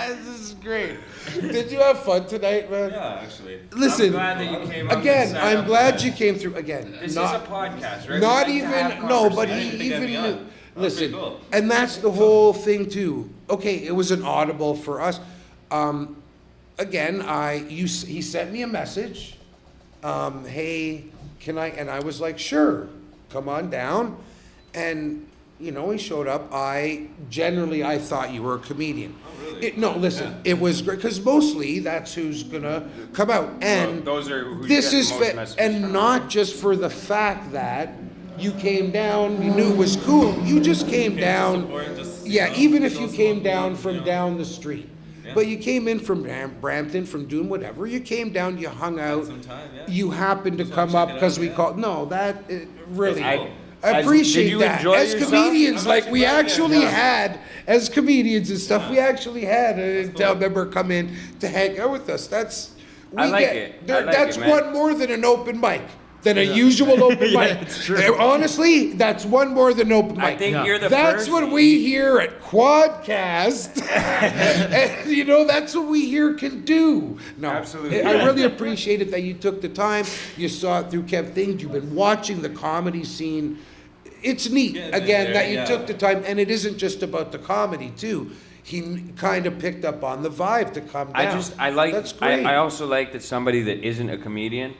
This is great. Did you have fun tonight, man? Yeah, actually. Listen, I'm glad that you came up again, and sat I'm up glad with you us. came through. Again, This not, is a podcast, right? not We like to even have no, but conversation. he think even I'd be on. knew. Okay, Listen, cool. and that's the whole thing too. Okay, it was an audible for us. Again, he sent me a message. Hey, can I? And I was like, sure, come on down. And he showed up. I thought you were a comedian. Oh, really? No, listen, it was great because mostly that's who's gonna come out. And those are who you this get is the most fit, messages and from. not just for the fact that you came down, you knew it was cool. You just came down. support, just, Yeah, even if show you some came love, down from you know. down the street. Yeah. But you came in from Brampton, from doing whatever. You came down, you hung out. Some time, yeah. You happened to Just wanna come check up it because out, we yeah. called. No, really. That's cool. I appreciate did you that. enjoy As yourself? comedians, I'm like actually we glad, yeah, actually yeah. had, as comedians and stuff, we actually had a cool. member come in to hang out with us. That's I like it. I like that's it, man. one more than an open mic. Than a usual open Yeah, mic. it's true. Honestly, that's one more than open mic. I think Yeah. you're the That's first. what we here at Quadcast, and that's what we here can do. No, Absolutely. I really appreciate it that you took the time. You saw it through Kev things. You've been watching the comedy scene. It's neat Yeah, again yeah, that you yeah. took the time, and it isn't just about the comedy too. He kind of picked up on the vibe to come down. That's great. I also like that somebody that isn't a comedian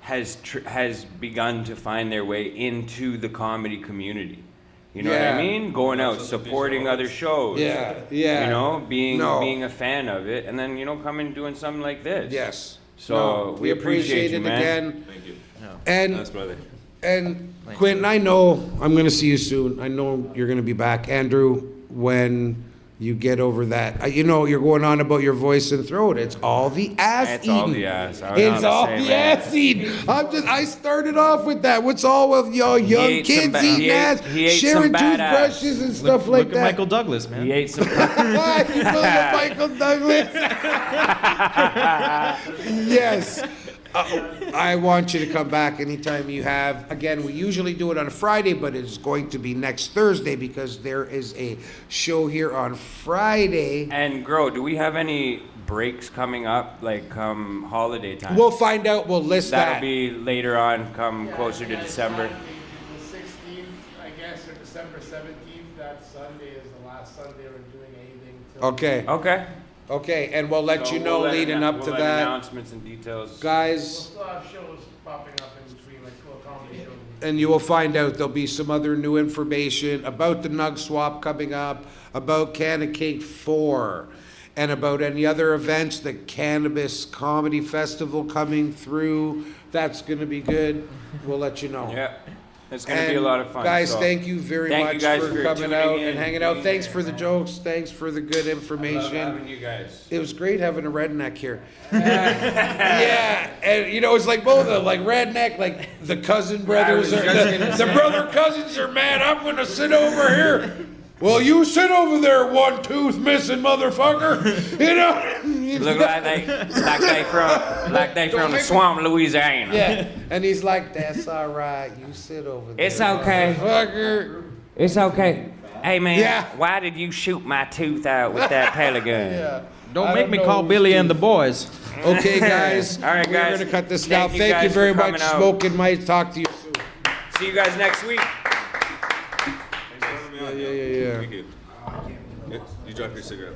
has begun to find their way into the comedy community. You know what Yeah. I mean? Going out, Also the supporting visuals. other shows. Yeah, yeah. You know, being No. a fan of it, and then coming and doing something like this. Yes. So No, we appreciate you, it man. again. Thank you. And Thanks, brother. And Quentin, I know I'm going to see you soon. I know you're going to be back. Andrew, when you get over that, you're going on about your voice and throat. It's all the ass It's eating. all the ass. I was It's gonna all say, the man. ass eating. I started off with that. What's all with y'all young ate some kids ba- eating he ate- ass, he ate sharing some bad ass. toothbrushes and stuff like Look that. at Michael Douglas, man. He ate some. You know the Michael Douglas. Yes. I want you to come back anytime you have. Again, we usually do it on a Friday, but it's going to be next Thursday because there is a show here on Friday. And do we have any breaks coming up, like come holiday time? We'll find out. We'll list That'll that. be later on, come closer to December. The 16th, I guess, or December 17th, that Sunday is the last Sunday we're doing anything till. Okay. Okay. Okay, and we'll let So you know we'll let leading annou- up we'll to let that. Announcements and details. We'll Guys, still have shows popping up in between, like cool comedy shows. and you will find out there'll be some other new information about the Nug Swap coming up, about Canna Cake 4, and about any other events, the Cannabis Comedy Festival coming through. That's going to be good. We'll let you know. Yeah. It's gonna be a lot of fun. Guys, so. thank you very Thank much you guys for for coming tuning out in, and hanging out. being Thanks here. for the jokes. Thanks for the good I love information. having you guys. It was great having a redneck here. Yeah, and you know, it's like both of them, like redneck, like the cousin brothers, was are, just the gonna say. brother cousins are mad. I'm gonna sit over here. Well, you sit over there, one tooth missing motherfucker. You know. Look like they from the swamp, Louisiana. Yeah, and he's like, "That's all right. You sit over there." It's okay. Motherfucker. It's okay. Hey man, Yeah. why did you shoot my tooth out with that pellet gun? Yeah. Don't I make don't me know call who's Billy and too- the boys. Okay, guys. All right, We're guys. gonna cut this Thank now. you Thank you guys very for much. coming out. Smokin' might talk to you soon. See you guys next week. Thanks for having me on. Yeah. Thank you. You drop your cigarette.